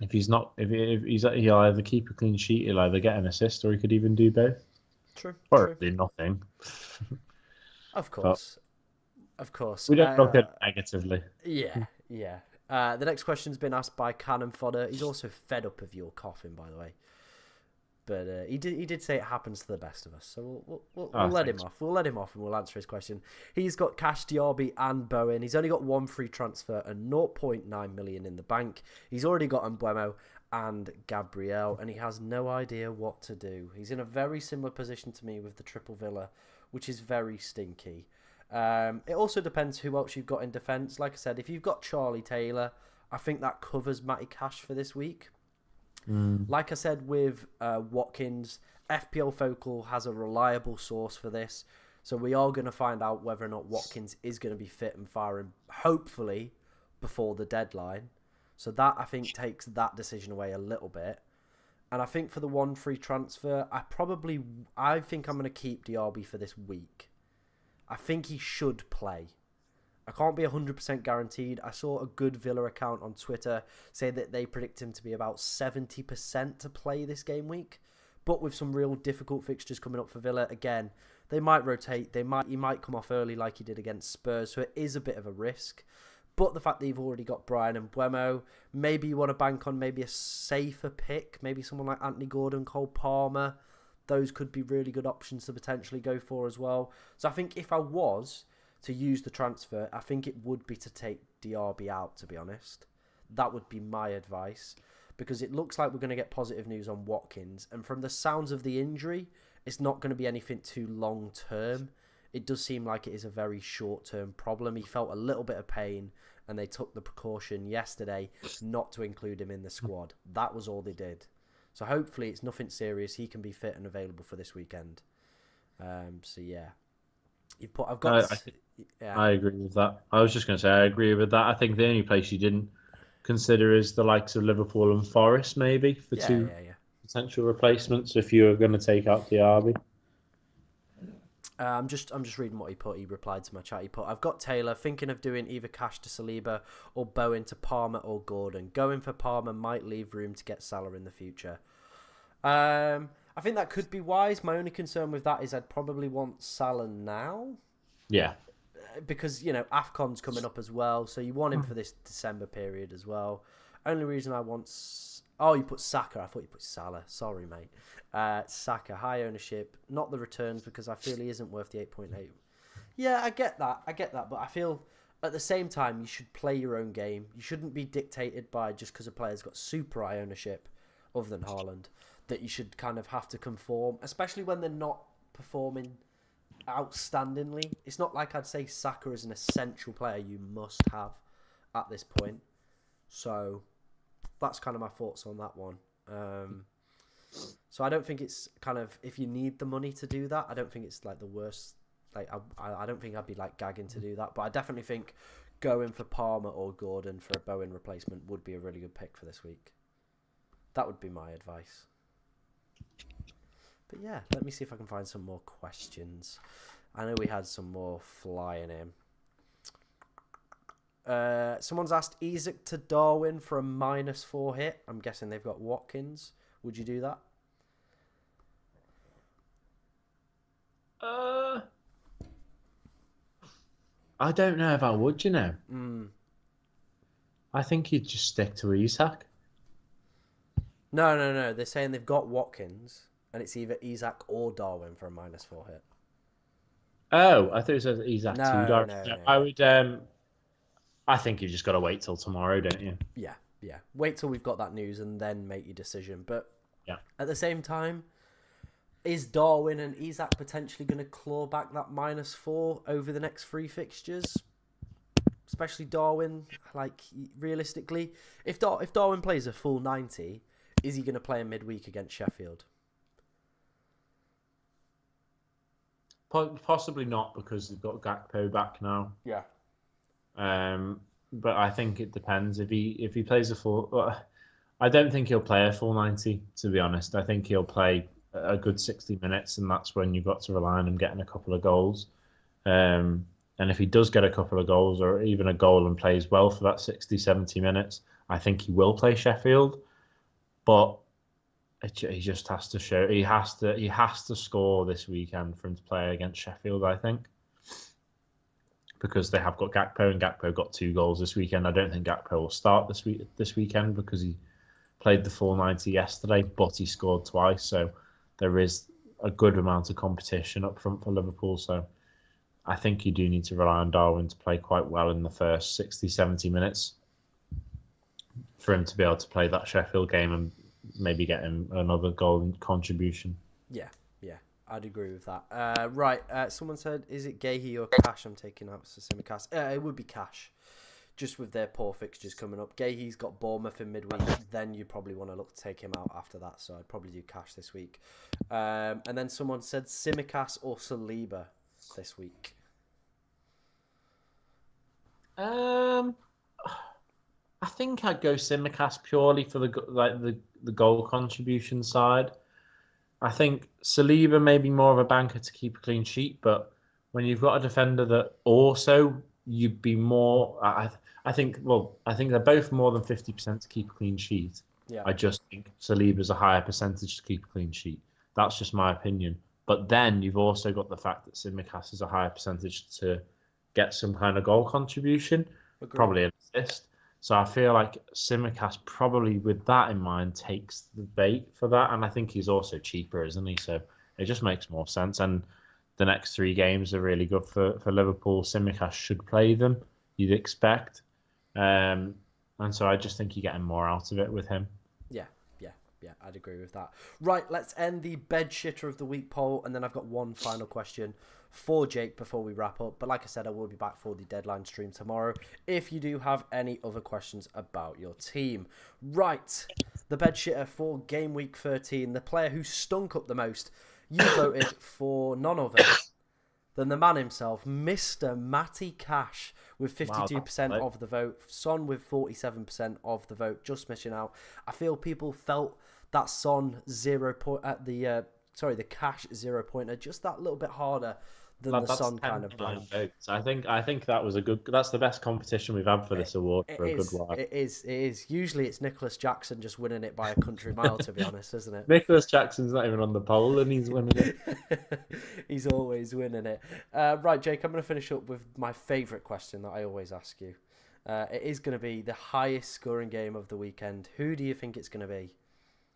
if he'll either keep a clean sheet, he'll either get an assist, or he could even do both. True. Or do nothing. Of course. We don't look at it negatively. Yeah. The next question's been asked by Cannon Fodder. He's also fed up of your coughing, by the way. But he did say it happens to the best of us. So we'll let him off. We'll let him off and we'll answer his question. He's got Cash, Diaby and Bowen. He's only got 1 free transfer and 0.9 million in the bank. He's already got Mbeumo and Gabriel, and he has no idea what to do. He's in a very similar position to me with the triple Villa, which is very stinky. It also depends who else you've got in defence. Like I said, if you've got Charlie Taylor, I think that covers Matty Cash for this week. Like I said with Watkins, FPL Focal has a reliable source for this. So we are going to find out whether or not Watkins is going to be fit and firing, hopefully, before the deadline. So that, I think, takes that decision away a little bit. And I think for the 1 free transfer, I think I'm going to keep Diaby for this week. I think he should play. I can't be 100% guaranteed. I saw a good Villa account on Twitter say that they predict him to be about 70% to play this game week. But with some real difficult fixtures coming up for Villa, again, they might rotate. He might come off early like he did against Spurs, so it is a bit of a risk. But the fact that you've already got Brian and Mbeumo, maybe you want to bank on maybe a safer pick, maybe someone like Anthony Gordon, Cole Palmer. Those could be really good options to potentially go for as well. So I think if I was to use the transfer, I think it would be to take Diaby out, to be honest. That would be my advice, because it looks like we're going to get positive news on Watkins. And from the sounds of the injury, it's not going to be anything too long-term. It does seem like it is a very short-term problem. He felt a little bit of pain and they took the precaution yesterday not to include him in the squad. That was all they did. So hopefully it's nothing serious. He can be fit and available for this weekend. So yeah, I agree with that. I was just going to say I agree with that. I think the only place you didn't consider is the likes of Liverpool and Forest, maybe for two potential replacements if you were going to take out Diaby. I'm just reading what he put. He replied to my chat. He put, I've got Taylor, thinking of doing either Cash to Saliba or Bowen to Palmer or Gordon. Going for Palmer might leave room to get Salah in the future. I think that could be wise. My only concern with that is I'd probably want Salah now. Yeah. Because, AFCON's coming up as well, so you want him for this December period as well. Only reason I want... Oh, you put Saka. I thought you put Salah. Sorry, mate. Saka, high ownership. Not the returns, because I feel he isn't worth the 8.8. Yeah, I get that. But I feel at the same time, you should play your own game. You shouldn't be dictated by just because a player's got super high ownership, other than Haaland, that you should kind of have to conform, especially when they're not performing outstandingly. It's not like I'd say Saka is an essential player you must have at this point. So that's kind of my thoughts on that one. So I don't think it's kind of, if you need the money to do that, I don't think it's like the worst. Like I don't think I'd be like gagging to do that, but I definitely think going for Palmer or Gordon for a Bowen replacement would be a really good pick for this week. That would be my advice. But yeah, let me see if I can find some more questions. I know we had some more flying in. Someone's asked Isak to Darwin for a -4 hit. I'm guessing they've got Watkins. Would you do that? I don't know if I would, I think you'd just stick to Isak. No. They're saying they've got Watkins, and it's either Isak or Darwin for a -4 hit. Oh, I thought it said Isak to Darwin. No. I would. I think you just got to wait till tomorrow, don't you? Yeah. Wait till we've got that news and then make your decision. But yeah, at the same time, is Darwin and Isak potentially going to claw back that -4 over the next 3 fixtures? Especially Darwin, like, realistically. If Darwin plays a full 90, is he going to play a midweek against Sheffield? Possibly not, because they've got Gakpo back now. Yeah. But I think it depends. If he plays a full... I don't think he'll play a full 90, to be honest. I think he'll play a good 60 minutes, and that's when you've got to rely on him getting a couple of goals. And if he does get a couple of goals or even a goal and plays well for that 60, 70 minutes, I think he will play Sheffield. But he just has to show... He has to score this weekend for him to play against Sheffield, I think. Because they have got Gakpo, and Gakpo got 2 goals this weekend. I don't think Gakpo will start this weekend because he played the full 90 yesterday, but he scored twice. So there is a good amount of competition up front for Liverpool. So I think you do need to rely on Darwin to play quite well in the first 60, 70 minutes for him to be able to play that Sheffield game and maybe get him another goal contribution. Yeah. I'd agree with that. Right, someone said, is it Gahey or Cash I'm taking out for Simicast? It would be Cash, just with their poor fixtures coming up. Gahey's got Bournemouth in midweek, then you probably want to look to take him out after that, so I'd probably do Cash this week. And then someone said Simicast or Saliba this week. I think I'd go Simicast purely for the goal contribution side. I think Saliba may be more of a banker to keep a clean sheet, but when you've got a defender that also you'd be more... I think they're both more than 50% to keep a clean sheet. Yeah. I just think Saliba's a higher percentage to keep a clean sheet. That's just my opinion. But then you've also got the fact that Simicast is a higher percentage to get some kind of goal contribution, probably an assist. So I feel like Simicast probably, with that in mind, takes the bait for that. And I think he's also cheaper, isn't he? So it just makes more sense. And the next 3 games are really good for Liverpool. Simicast should play them, you'd expect. And so I just think you're getting more out of it with him. Yeah, I'd agree with that. Right, let's end the bed shitter of the week poll. And then I've got one final question. for Jake before we wrap up. But like I said, I will be back for the deadline stream tomorrow if you do have any other questions about your team. Right, the bed shitter for game week 13, the player who stunk up the most. You voted for none other than the man himself, Mr. Matty Cash, with 52% of the vote. Son with 47% of the vote, just missing out. I feel people felt that Son the Cash 0-pointer just that little bit harder than the Son kind of blank. I think that was that's the best competition we've had for this award for a good while. It is. Usually it's Nicholas Jackson just winning it by a country mile, to be honest, isn't it? Nicholas Jackson's not even on the poll and he's winning it. He's always winning it. Right, Jake, I'm going to finish up with my favourite question that I always ask you. It is going to be the highest scoring game of the weekend. Who do you think it's going to be?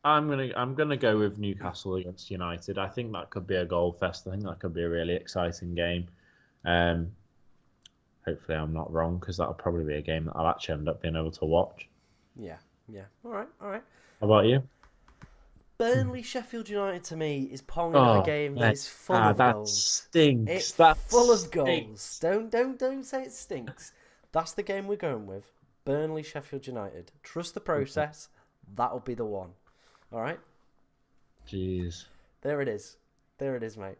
I'm gonna go with Newcastle against United. I think that could be a goal fest. I think that could be a really exciting game. Hopefully I'm not wrong, because that'll probably be a game that I'll actually end up being able to watch. Yeah. All right. How about you? Burnley Sheffield United to me is ponging a game that is full of goals. Stinks. It's that full stinks. of goals. Don't say it stinks. That's the game we're going with. Burnley Sheffield United. Trust the process. That'll be the one. All right. Jeez. There it is, mate.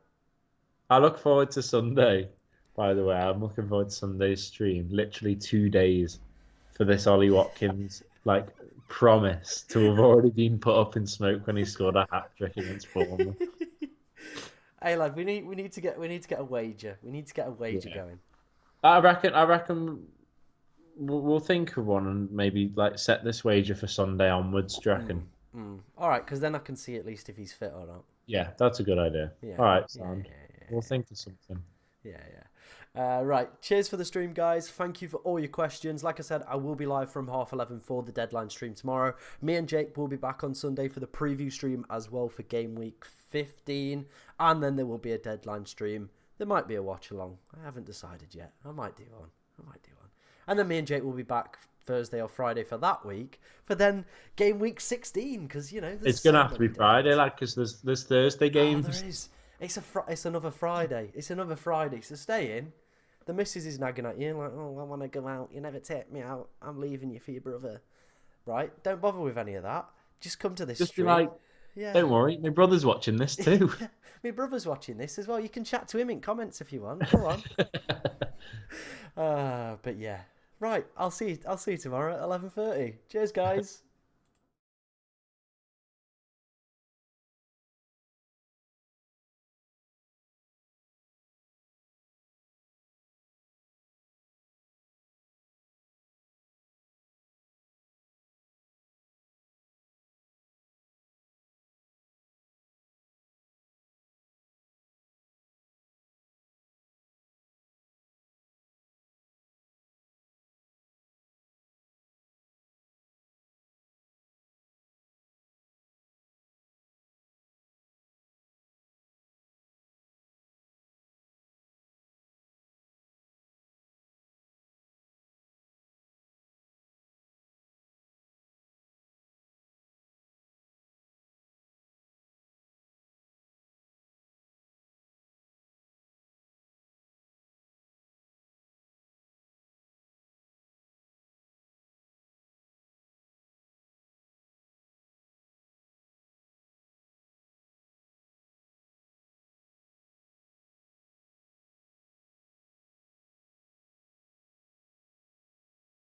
I look forward to Sunday. By the way, I'm looking forward to Sunday's stream. Literally 2 days for this Ollie Watkins promise to have already been put up in smoke when he scored a hat trick against Bournemouth. Hey lad, we need to get a wager. We need to get a wager going. I reckon we'll think of one and maybe set this wager for Sunday onwards. Do you reckon? All right, because then I can see at least if he's fit or not. Yeah, that's a good idea. Yeah, all right, Sam. We'll think of something. Yeah. Right, cheers for the stream, guys. Thank you for all your questions. Like I said, I will be live from 11:30 for the deadline stream tomorrow. Me and Jake will be back on Sunday for the preview stream as well for game week 15. And then there will be a deadline stream. There might be a watch along. I haven't decided yet. I might do one. And then me and Jake will be back Thursday or Friday for that week, for then game week 16, because it's gonna have to be Friday, because there's Thursday games. There is. It's another Friday. So stay in. The missus is nagging at you like, oh, I want to go out. You never take me out. I'm leaving you for your brother. Right? Don't bother with any of that. Just come to this. Just stream. Be like, don't worry, my brother's watching this too. My brother's watching this as well. You can chat to him in comments if you want. Go on. But yeah. Right, I'll see you tomorrow at 11:30. Cheers, guys.